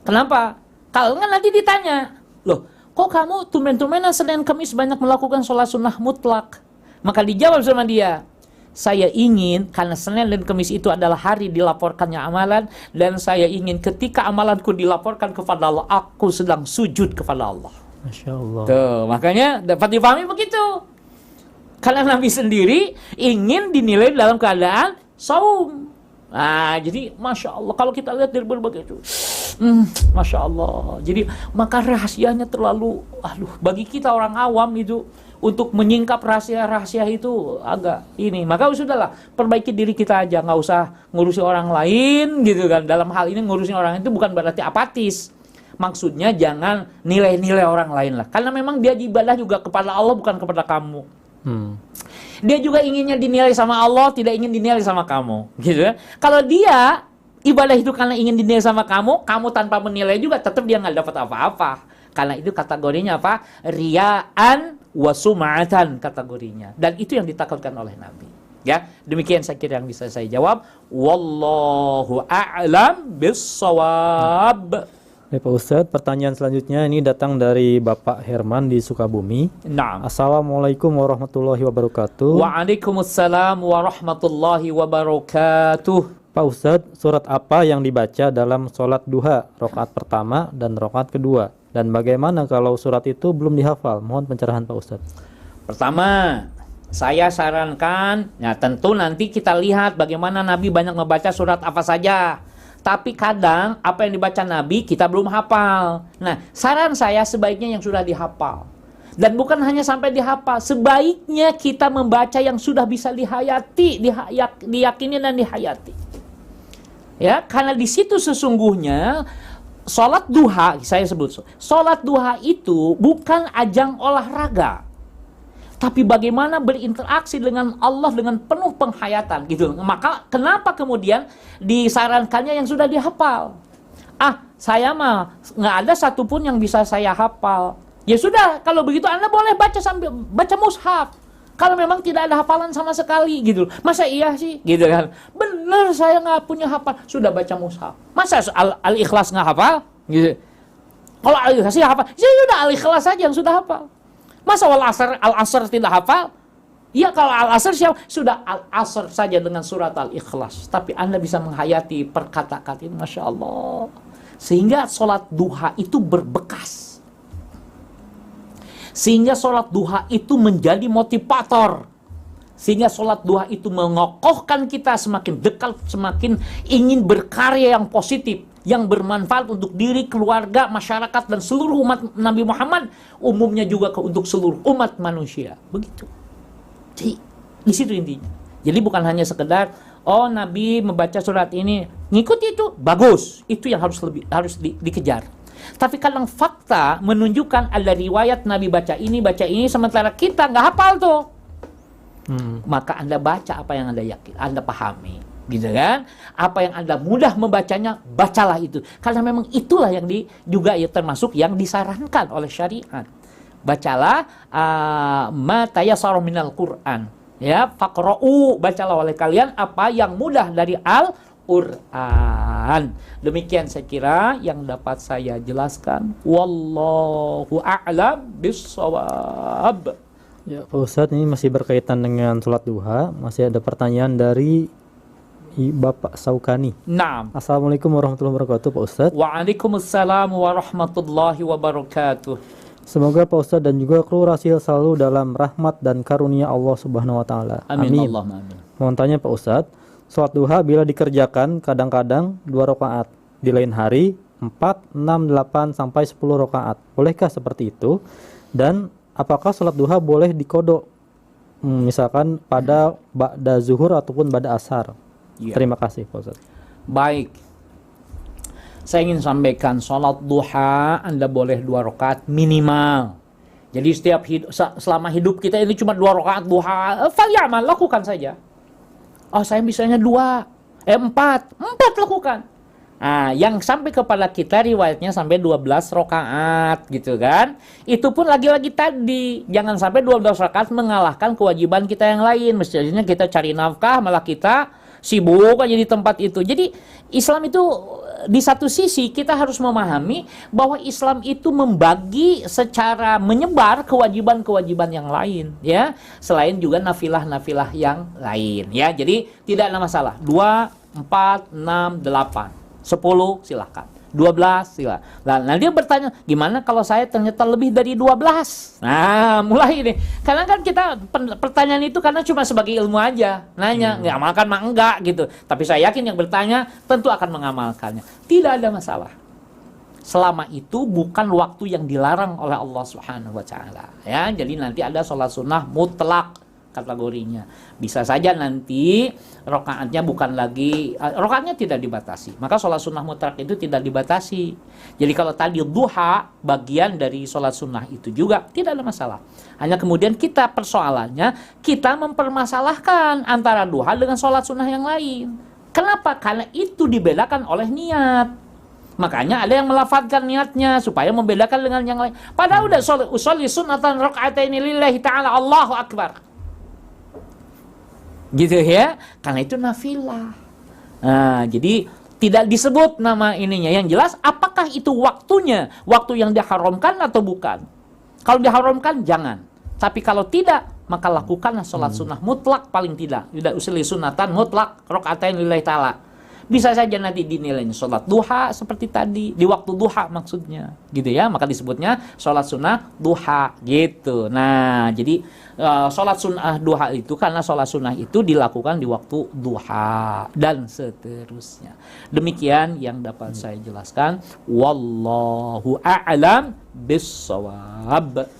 Kenapa? Kalau nggak nanti ditanya, loh kok kamu tumben-tumbenan Senin Kamis banyak melakukan sholat sunnah mutlak? Maka dijawab sama dia, saya ingin, karena Senin dan Kamis itu adalah hari dilaporkannya amalan, dan saya ingin ketika amalanku dilaporkan kepada Allah, aku sedang sujud kepada Allah. Masya Allah. Tuh, makanya dapat dipahami begitu. Karena Nabi sendiri ingin dinilai dalam keadaan saum. Jadi Masya Allah, kalau kita lihat dari berbagai itu, Masya Allah. Jadi maka rahasianya terlalu, bagi kita orang awam itu untuk menyingkap rahasia-rahasia itu agak ini. Maka sudahlah, perbaiki diri kita aja, nggak usah ngurusi orang lain gitu kan. Dalam hal ini ngurusin orang itu bukan berarti apatis. Maksudnya jangan nilai-nilai orang lain lah. Karena memang dia ibadah juga kepada Allah, bukan kepada kamu. Dia juga inginnya dinilai sama Allah, tidak ingin dinilai sama kamu, gitu ya. Kalau dia ibadah itu karena ingin dinilai sama kamu, kamu tanpa menilai juga tetap dia nggak dapat apa-apa. Karena itu kategorinya apa? Riya'an wa sum'atan kategorinya. Dan itu yang ditakutkan oleh Nabi. Ya, demikian saya kira yang bisa saya jawab. Wallahu a'lam bissawab. Baik Pak Ustadz, pertanyaan selanjutnya ini datang dari Bapak Herman di Sukabumi. Naam. Assalamualaikum warahmatullahi wabarakatuh. Waalaikumsalam warahmatullahi wabarakatuh. Pak Ustadz, surat apa yang dibaca dalam sholat duha, rakaat pertama dan rakaat kedua? Dan bagaimana kalau surat itu belum dihafal? Mohon pencerahan Pak Ustadz. Pertama, saya sarankan, ya tentu nanti kita lihat bagaimana Nabi banyak membaca surat apa saja. Tapi kadang apa yang dibaca Nabi kita belum hafal. Nah, saran saya sebaiknya yang sudah dihafal. Dan bukan hanya sampai dihafal, sebaiknya kita membaca yang sudah bisa dihayati, diyakini dan dihayati. Ya, karena di situ sesungguhnya sholat duha, saya sebut, sholat duha itu bukan ajang olahraga, tapi bagaimana berinteraksi dengan Allah dengan penuh penghayatan gitu. Maka kenapa kemudian disarankannya yang sudah dihafal? Saya mah nggak ada satupun yang bisa saya hafal. Ya sudah, kalau begitu Anda boleh baca sambil baca mushaf. Kalau memang tidak ada hafalan sama sekali gitu. Masa iya sih? Gitu kan. Bener saya nggak punya hafal. Sudah baca mushaf. Masa Al-Ikhlas nggak hafal? Gitu. Kalau Al-Ikhlas ya hafal. Ya sudah Al-Ikhlas saja yang sudah hafal. Masa Al-Asr tidak hafal? Ya kalau Al-Asr siapa? Sudah Al-Asr saja dengan surat Al-Ikhlas. Tapi Anda bisa menghayati perkata-kata ini. Masya Allah. Sehingga sholat duha itu berbekas. Sehingga sholat duha itu menjadi motivator. Sehingga sholat duha itu mengokohkan kita semakin dekat, semakin ingin berkarya yang positif, yang bermanfaat untuk diri, keluarga, masyarakat, dan seluruh umat Nabi Muhammad. Umumnya juga untuk seluruh umat manusia. Begitu. Jadi, di situ intinya. Jadi bukan hanya sekedar, Nabi membaca surat ini, ngikuti itu, bagus. Itu yang harus dikejar. Tapi kadang fakta menunjukkan ada riwayat Nabi baca ini, sementara kita nggak hafal tuh. Maka Anda baca apa yang Anda yakin, Anda pahami, gitu kan? Apa yang Anda mudah membacanya, bacalah itu. Karena memang itulah yang juga ya termasuk yang disarankan oleh syariat. Bacalah ma tayassara minal Qur'an. Ya, faqra'u, bacalah oleh kalian apa yang mudah dari Al-Quran. Demikian saya kira yang dapat saya jelaskan. Wallahu a'lam bissawab. Ya Pak Ustadz, ini masih berkaitan dengan sholat duha. Masih ada pertanyaan dari Bapak Saukani. Naam. Assalamualaikum warahmatullahi wabarakatuh Pak Ustadz. Waalaikumsalam warahmatullahi wabarakatuh. Semoga Pak Ustadz dan juga kru Rasil selalu dalam rahmat dan karunia Allah Subhanahu wa taala. Amin. Allahumma amin. Mohon tanya Pak Ustadz, sholat duha bila dikerjakan kadang-kadang 2 rakaat, di lain hari 4, 6, 8 sampai 10 rakaat. Bolehkah seperti itu? Dan apakah sholat duha boleh dikodok? Misalkan pada ba'da zuhur ataupun ba'da asar. Ya. Terima kasih Pak Ustadz. Baik. Saya ingin sampaikan sholat duha Anda boleh 2 rakaat minimal. Jadi selama hidup kita ini cuma 2 rakaat duha, falyamal, lakukan saja. Saya bisanya 4 lakukan. Yang sampai kepada kita riwayatnya sampai 12 rakaat gitu kan. Itu pun lagi-lagi tadi, jangan sampai 12 rakaat mengalahkan kewajiban kita yang lain. Mestinya kita cari nafkah, malah kita sibuk aja di tempat itu. Jadi Islam itu di satu sisi kita harus memahami bahwa Islam itu membagi secara menyebar kewajiban-kewajiban yang lain, ya, selain juga nafilah-nafilah yang lain, ya. Jadi tidak ada masalah. 2, 4, 6, 8, 10 silakan. 12 silakan. Nah, nanti dia bertanya, gimana kalau saya ternyata lebih dari 12? Nah, mulai ini. Karena kan kita pertanyaan itu karena cuma sebagai ilmu aja. Nanya, nggak amalkan mah enggak gitu. Tapi saya yakin yang bertanya tentu akan mengamalkannya. Tidak ada masalah. Selama itu bukan waktu yang dilarang oleh Allah Subhanahu wa taala, ya. Jadi nanti ada sholat sunnah mutlak kategorinya. Bisa saja nanti rakaatnya bukan lagi, rakaatnya tidak dibatasi. Maka sholat sunnah mutlak itu tidak dibatasi. Jadi kalau tadi duha bagian dari sholat sunnah itu juga tidak ada masalah. Hanya kemudian kita persoalannya, kita mempermasalahkan antara duha dengan sholat sunnah yang lain. Kenapa? Karena itu dibedakan oleh niat. Makanya ada yang melafadzkan niatnya supaya membedakan dengan yang lain. Padahal udah usolli sunnatan raka'ataini lillahi ta'ala, Allahu Akbar. Gitu ya. Karena itu nafilah. Nah, jadi tidak disebut nama ininya. Yang jelas apakah itu waktunya, waktu yang diharamkan atau bukan. Kalau diharamkan jangan. Tapi kalau tidak, maka lakukanlah sholat sunnah mutlak paling tidak. Tidak usolli sunnatan mutlak raka'ataini lillahi ta'ala. Bisa saja nanti dinilainya sholat duha seperti tadi, di waktu duha maksudnya, gitu ya. Maka disebutnya sholat sunnah duha, gitu. Nah, jadi sholat sunnah duha itu karena sholat sunnah itu dilakukan di waktu duha dan seterusnya. Demikian yang dapat saya jelaskan. Wallahu a'lam bissawab.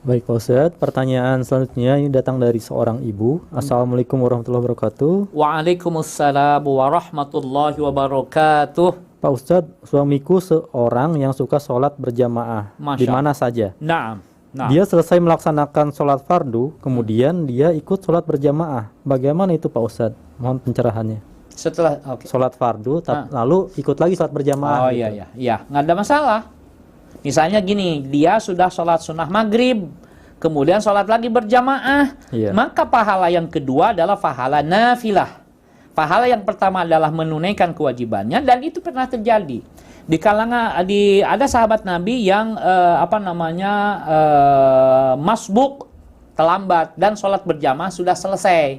Baik Pak Ustadz, pertanyaan selanjutnya ini datang dari seorang ibu. Assalamualaikum warahmatullahi wabarakatuh. Waalaikumsalam warahmatullahi wabarakatuh. Pak Ustadz, suamiku seorang yang suka sholat berjamaah di mana saja. Naam. Dia selesai melaksanakan sholat fardu, kemudian dia ikut sholat berjamaah. Bagaimana itu Pak Ustadz? Mohon pencerahannya. Setelah sholat fardu, lalu ikut lagi sholat berjamaah. Oh gitu. Iya, nggak ada masalah. Misalnya gini, dia sudah sholat sunnah maghrib, kemudian sholat lagi berjamaah, maka pahala yang kedua adalah pahala nafilah. Pahala yang pertama adalah menunaikan kewajibannya, dan itu pernah terjadi di kalangan ada sahabat Nabi yang masbuk, terlambat, dan sholat berjamaah sudah selesai.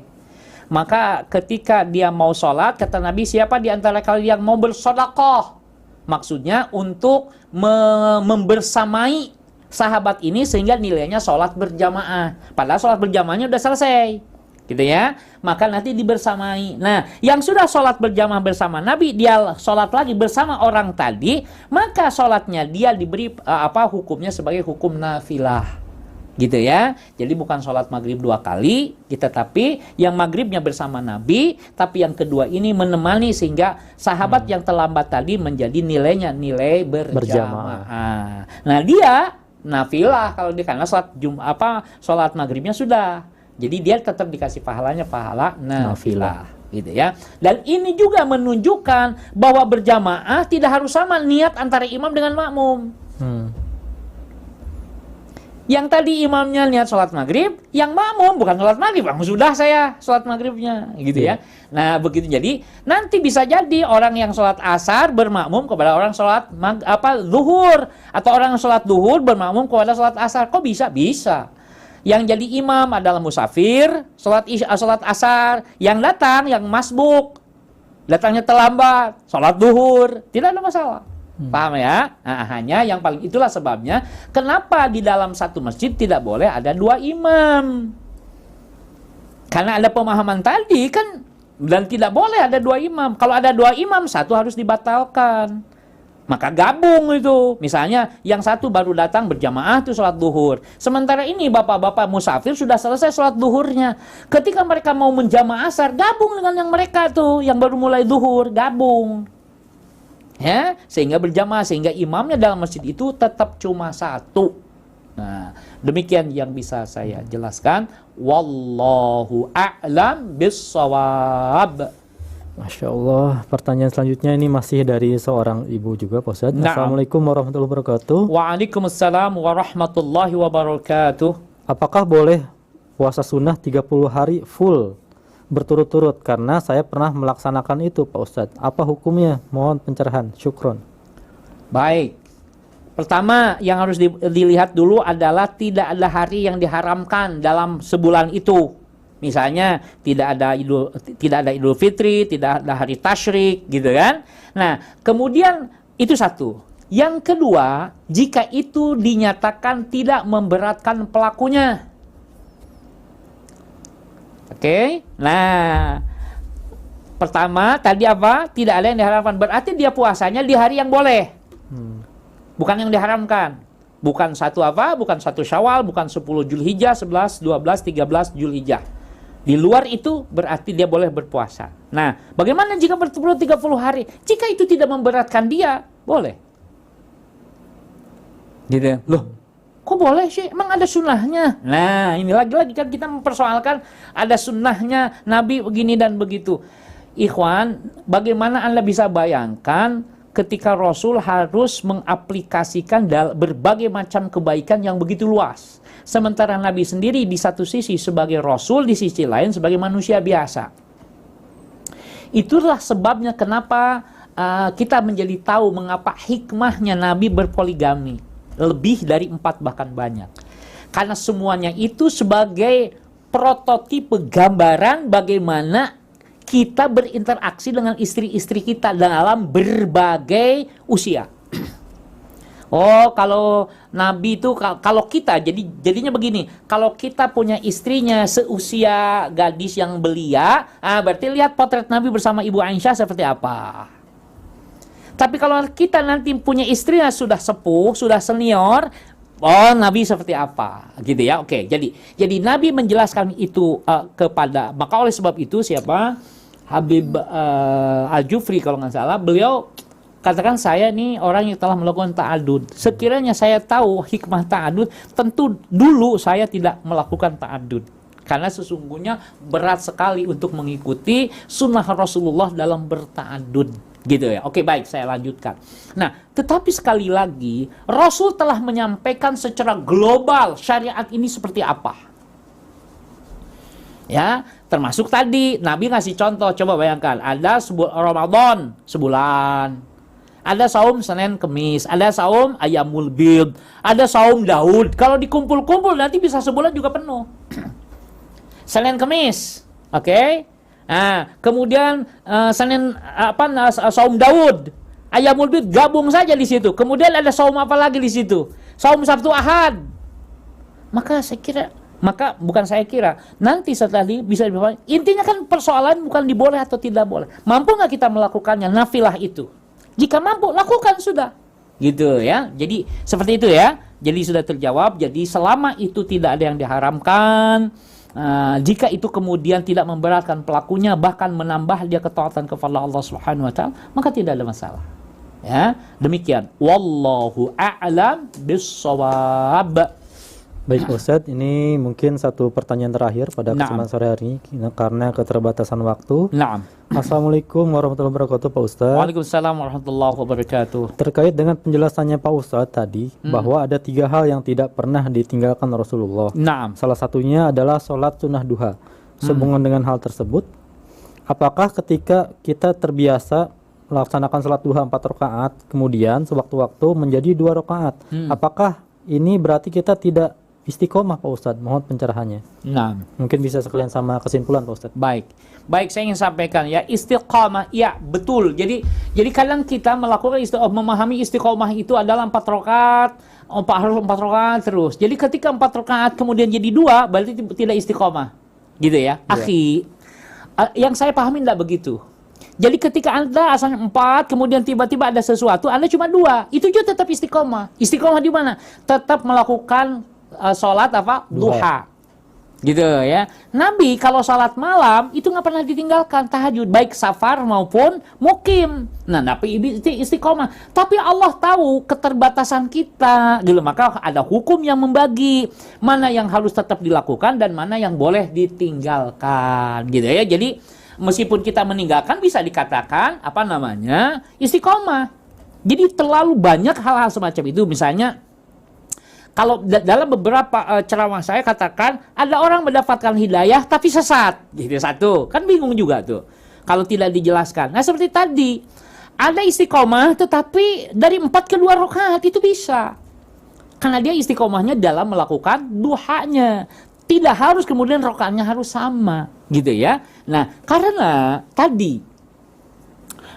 Maka ketika dia mau sholat, kata Nabi, siapa di antara kalian yang mau bersedekah? Maksudnya untuk membersamai sahabat ini sehingga nilainya sholat berjamaah. Padahal sholat berjamaahnya udah selesai, gitu ya. Maka nanti dibersamai. Nah, yang sudah sholat berjamaah bersama Nabi, dia sholat lagi bersama orang tadi, maka sholatnya dia diberi hukumnya sebagai hukum nafilah. Gitu ya. Jadi bukan sholat maghrib 2 kali, tetapi yang maghribnya bersama Nabi, tapi yang kedua ini menemani sehingga sahabat yang terlambat tadi menjadi nilainya nilai berjamaah. Nah, dia nafilah kalau dia karena sholat maghribnya sudah. Jadi dia tetap dikasih pahalanya pahala nafilah. Gitu ya. Dan ini juga menunjukkan bahwa berjamaah tidak harus sama niat antara imam dengan makmum. Yang tadi imamnya niat sholat maghrib, yang makmum bukan sholat maghrib, sudah saya sholat maghribnya, gitu ya. Nah begitu, jadi nanti bisa jadi orang yang sholat asar bermakmum kepada orang sholat zuhur, atau orang yang sholat zuhur bermakmum kepada sholat asar. Kok bisa? Bisa. Yang jadi imam adalah musafir, sholat asar, yang datang, yang masbuk, datangnya terlambat, sholat zuhur, tidak ada masalah. Paham ya? Nah, hanya yang paling itulah sebabnya kenapa di dalam satu masjid tidak boleh ada 2 imam. Karena ada pemahaman tadi kan, dan tidak boleh ada 2 imam. Kalau ada 2 imam, satu harus dibatalkan. Maka gabung itu. Misalnya yang satu baru datang berjamaah tuh sholat duhur. Sementara ini bapak-bapak musafir sudah selesai sholat duhurnya. Ketika mereka mau menjamaah asar, gabung dengan yang mereka tuh yang baru mulai duhur, gabung. Ya, sehingga berjamaah, sehingga imamnya dalam masjid itu tetap cuma 1. Nah, demikian yang bisa saya jelaskan. Wallahu a'lam bissawab. Masya Allah. Pertanyaan selanjutnya ini masih dari seorang ibu juga, Pak Ustadz. Assalamualaikum warahmatullahi wabarakatuh. Waalaikumsalam warahmatullahi wabarakatuh. Apakah boleh puasa sunnah 30 hari full berturut-turut? Karena saya pernah melaksanakan itu Pak Ustadz. Apa hukumnya? Mohon pencerahan. Syukron. Baik. Pertama yang harus dilihat dulu adalah tidak ada hari yang diharamkan dalam sebulan itu. Misalnya tidak ada Idul Fitri, tidak ada hari tasyrik, gitu kan. Nah, kemudian itu satu. Yang kedua, jika itu dinyatakan tidak memberatkan pelakunya. Oke, nah pertama tadi apa? Tidak ada yang diharamkan. Berarti dia puasanya di hari yang boleh, bukan yang diharamkan. Bukan bukan 1 Syawal, bukan 10 Zulhijjah, 11, 12, 13 Zulhijjah. Di luar itu berarti dia boleh berpuasa. Nah, bagaimana jika berturut 30 hari? Jika itu tidak memberatkan dia, boleh. Gitu. Loh, kok boleh sih? Emang ada sunnahnya? Nah, ini lagi-lagi kan kita mempersoalkan ada sunnahnya Nabi begini dan begitu. Ikhwan, bagaimana Anda bisa bayangkan ketika Rasul harus mengaplikasikan berbagai macam kebaikan yang begitu luas. Sementara Nabi sendiri di satu sisi sebagai Rasul, di sisi lain sebagai manusia biasa. Itulah sebabnya kenapa kita menjadi tahu mengapa hikmahnya Nabi berpoligami. Lebih dari 4 bahkan banyak. Karena semuanya itu sebagai prototipe gambaran bagaimana kita berinteraksi dengan istri-istri kita dalam berbagai usia. Oh, kalau Nabi itu, kalau kita, jadinya begini, kalau kita punya istrinya seusia gadis yang belia, berarti lihat potret Nabi bersama Ibu Aisyah seperti apa. Tapi kalau kita nanti punya istrinya sudah sepuh, sudah senior, oh Nabi seperti apa, gitu ya. Oke, jadi Nabi menjelaskan itu kepada, maka oleh sebab itu siapa? Habib Al-Jufri kalau nggak salah, beliau katakan saya nih orang yang telah melakukan ta'adud. Sekiranya saya tahu hikmah ta'adud, tentu dulu saya tidak melakukan ta'adud. Karena sesungguhnya berat sekali untuk mengikuti sunnah Rasulullah dalam berta'adud. Gitu ya. Oke, baik, saya lanjutkan. Nah, tetapi sekali lagi, Rasul telah menyampaikan secara global syariat ini seperti apa. Ya, termasuk tadi Nabi ngasih contoh. Coba bayangkan, ada Ramadan sebulan. Ada saum Senin Kemis, ada saum Ayyamul Bid, ada saum Daud. Kalau dikumpul-kumpul nanti bisa sebulan juga penuh. Senin Kemis, oke? Nah, kemudian Senin saum Daud, Ayyamul Bid gabung saja di situ. Kemudian ada saum apa lagi di situ? Saum Sabtu Ahad. Bukan saya kira, nanti setelah ini bisa dibawa. Intinya kan persoalan bukan diboleh atau tidak boleh. Mampu nggak kita melakukannya nafilah itu? Jika mampu, lakukan sudah. Gitu ya. Jadi seperti itu ya. Jadi sudah terjawab. Jadi selama itu tidak ada yang diharamkan, jika itu kemudian tidak memberatkan pelakunya, bahkan menambah dia ketaatan kepada Allah Subhanahu wa taala, maka tidak ada masalah. Ya, demikian. Wallahu a'lam bis-shawab. Baik Ustadz, ini mungkin satu pertanyaan terakhir pada kesempatan sore hari ini karena keterbatasan waktu. Naam. Assalamualaikum warahmatullahi wabarakatuh Pak Ustadz. Waalaikumsalam warahmatullahi wabarakatuh. Terkait dengan penjelasannya Pak Ustadz tadi, bahwa ada 3 hal yang tidak pernah ditinggalkan Rasulullah. Naam. Salah satunya adalah sholat sunnah duha. Sehubungan dengan hal tersebut, apakah ketika kita terbiasa melaksanakan sholat duha 4 rakaat, kemudian sewaktu-waktu menjadi 2 rakaat, apakah ini berarti kita tidak istiqomah Pak Ustadz? Mohon pencerahannya. Nah, mungkin bisa sekalian sama kesimpulan Pak Ustadz. Baik, saya ingin sampaikan ya, istiqomah, ya betul. Jadi kadang kita melakukan memahami istiqomah itu adalah 4 rakaat, harus 4 rakaat terus. Jadi ketika 4 rakaat kemudian jadi 2, berarti tidak istiqomah, gitu ya. Akhi, yang saya pahami tidak begitu. Jadi ketika Anda asalnya 4, kemudian tiba-tiba ada sesuatu, Anda cuma 2, itu juga tetap istiqomah. Istiqomah di mana? Tetap melakukan sholat duha, gitu ya. Nabi kalau sholat malam itu nggak pernah ditinggalkan tahajud, baik safar maupun mukim. Nah, Nabi istiqomah. Tapi Allah tahu keterbatasan kita, gitu. Maka ada hukum yang membagi mana yang harus tetap dilakukan dan mana yang boleh ditinggalkan, gitu ya. Jadi meskipun kita meninggalkan bisa dikatakan istiqomah. Jadi terlalu banyak hal-hal semacam itu. Misalnya kalau dalam beberapa ceramah saya katakan ada orang mendapatkan hidayah tapi sesat, gitu. Satu, kan bingung juga tuh kalau tidak dijelaskan. Nah, seperti tadi ada istiqomah tetapi dari 4 ke 2 rakaat itu bisa, karena dia istiqomahnya dalam melakukan duhanya. Tidak harus kemudian rakaatnya harus sama, gitu ya. Nah, karena tadi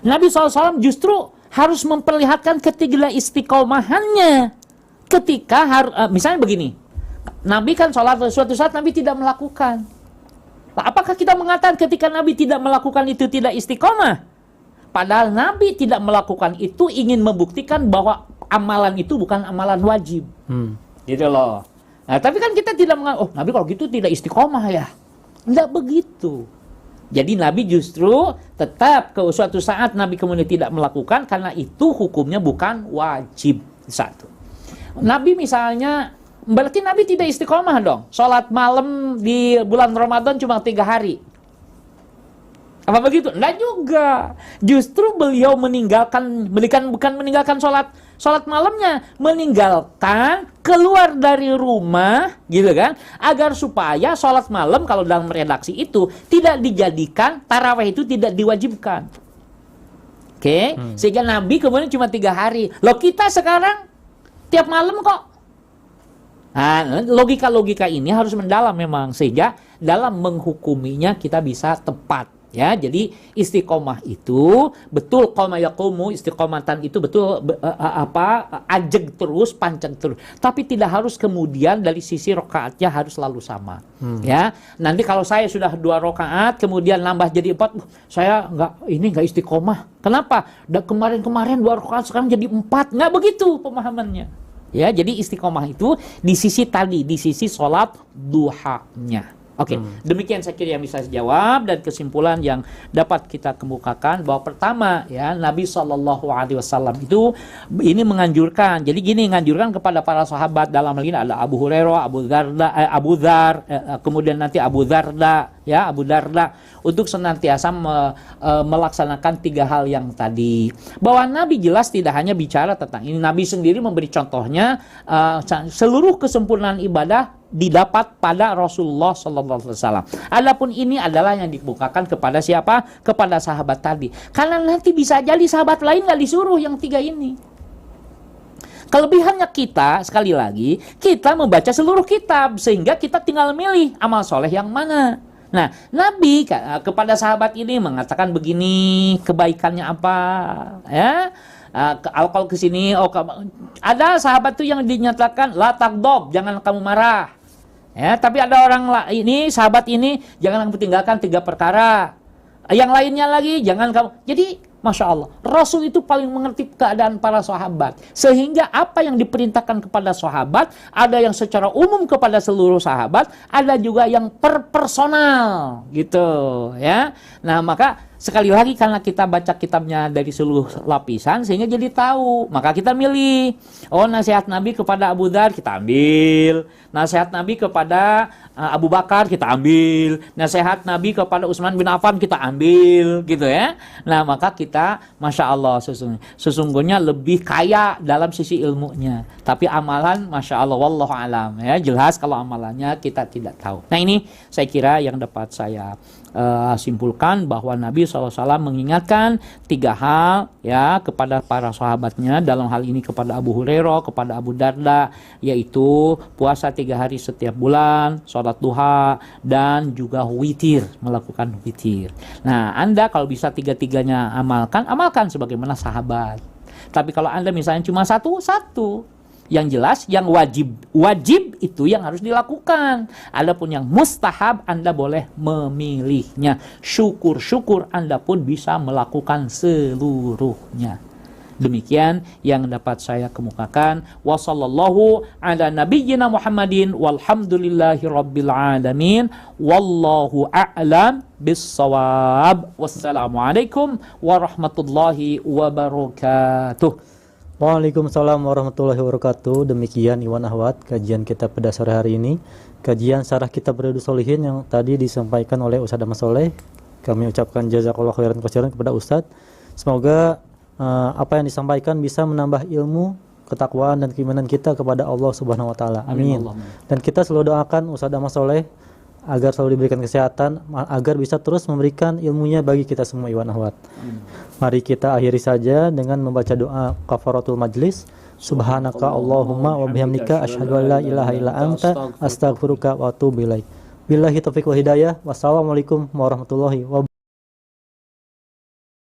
Nabi SAW justru harus memperlihatkan ketiga istiqomahannya. Ketika misalnya begini, Nabi kan sholat, suatu saat Nabi tidak melakukan. Nah, apakah kita mengatakan ketika Nabi tidak melakukan itu tidak istiqomah? Padahal Nabi tidak melakukan itu ingin membuktikan bahwa amalan itu bukan amalan wajib. Gitu loh. Nah, tapi kan kita tidak mengatakan, Nabi kalau gitu tidak istiqomah ya. Enggak begitu. Jadi Nabi justru tetap ke suatu saat Nabi kemudian tidak melakukan karena itu hukumnya bukan wajib. Satu. Nabi misalnya, berarti Nabi tidak istiqomah dong. Sholat malam di bulan Ramadan cuma 3 hari. Apa begitu? Enggak juga. Justru beliau bukan meninggalkan sholat malamnya, meninggalkan keluar dari rumah, gitu kan, agar supaya sholat malam kalau dalam redaksi itu tidak dijadikan, tarawih itu tidak diwajibkan. Oke, sehingga Nabi kemudian cuma 3 hari. Loh, kita sekarang tiap malam kok. Nah, logika-logika ini harus mendalam memang, sehingga dalam menghukuminya kita bisa tepat. Ya, jadi istiqomah itu betul qoma yaqumu, istiqomatan itu betul ajeg terus, pancang terus. Tapi tidak harus kemudian dari sisi rakaatnya harus selalu sama. Ya, nanti kalau saya sudah 2 rakaat kemudian nambah jadi 4, saya nggak istiqomah. Kenapa? Kemarin 2 rakaat sekarang jadi 4. Nggak begitu pemahamannya. Ya, jadi istiqomah itu di sisi tadi, di sisi sholat duhanya. Oke, demikian saya kira yang bisa saya jawab, dan kesimpulan yang dapat kita kemukakan bahwa pertama ya, Nabi SAW itu ini menganjurkan. Jadi gini, menganjurkan kepada para sahabat, dalam hal ini ada Abu Hurairah, Abu Dzar, kemudian nanti Abu Darda, untuk senantiasa melaksanakan 3 hal yang tadi. Bahwa Nabi jelas tidak hanya bicara tentang ini, Nabi sendiri memberi contohnya, seluruh kesempurnaan ibadah didapat pada Rasulullah SAW. Adapun ini adalah yang dibukakan kepada siapa? Kepada sahabat tadi. Karena nanti bisa jadi sahabat lain nggak disuruh yang 3 ini. Kelebihannya kita, sekali lagi, kita membaca seluruh kitab, sehingga kita tinggal milih amal soleh yang mana. Nah, Nabi kepada sahabat ini mengatakan begini, kebaikannya apa, ya? Kalau ke sini, ada sahabat tuh yang dinyatakan la tagdob, jangan kamu marah. Ya, tapi ada orang ini, sahabat ini, jangan kamu tinggalkan 3 perkara. Yang lainnya lagi, jangan kamu. Jadi, Masya Allah, Rasul itu paling mengerti keadaan para sahabat. Sehingga apa yang diperintahkan kepada sahabat, ada yang secara umum kepada seluruh sahabat, ada juga yang personal, gitu. Ya. Nah, maka sekali lagi karena kita baca kitabnya dari seluruh lapisan, sehingga jadi tahu. Maka kita milih. Oh, nasihat Nabi kepada Abu Dzar kita ambil. Nasihat Nabi kepada Abu Bakar kita ambil. Nasihat Nabi kepada Utsman bin Affan kita ambil, gitu ya. Nah, maka kita, Masya Allah, sesungguhnya lebih kaya dalam sisi ilmunya. Tapi amalan, Masya Allah, wallahu alam. Ya, jelas kalau amalannya kita tidak tahu. Nah, ini saya kira yang dapat saya simpulkan, bahwa Nabi SAW mengingatkan 3 hal ya kepada para sahabatnya, dalam hal ini kepada Abu Hurairah, kepada Abu Darda, yaitu puasa 3 hari setiap bulan, sholat duha, dan juga witir, melakukan witir. Nah, Anda kalau bisa 3-3-nya amalkan sebagaimana sahabat. Tapi kalau Anda misalnya cuma satu, yang jelas, yang wajib itu yang harus dilakukan. Adapun yang mustahab, Anda boleh memilihnya. Syukur Anda pun bisa melakukan seluruhnya. Demikian yang dapat saya kemukakan. Wassallallahu ala nabiyyina Muhammadin walhamdulillahi rabbil alamin. Wallahu a'lam bissawab. Wassalamualaikum warahmatullahi wabarakatuh. Waalaikumsalam warahmatullahi wabarakatuh. Demikian Iwan Ahwat kajian kita pada sore hari ini. Kajian Syarah Kitab Riyadhus Shalihin yang tadi disampaikan oleh Ustaz Ahmad Soleh. Kami ucapkan jazakallahu khairan katsiran kepada Ustaz. Semoga apa yang disampaikan bisa menambah ilmu, ketakwaan, dan keimanan kita kepada Allah Subhanahu wa taala. Amin. Dan kita selalu doakan Ustaz Ahmad Soleh agar selalu diberikan kesehatan, agar bisa terus memberikan ilmunya bagi kita semua, Iwan Ahwat. Mari kita akhiri saja dengan membaca doa kafaratul majlis. Subhanaka Allahumma wa bihamdika asyhadu an la ilaha illa anta astaghfiruka wa atubu ilaik. Billahi taufiq wal hidayah. Wassalamualaikum warahmatullahi wabarakatuh.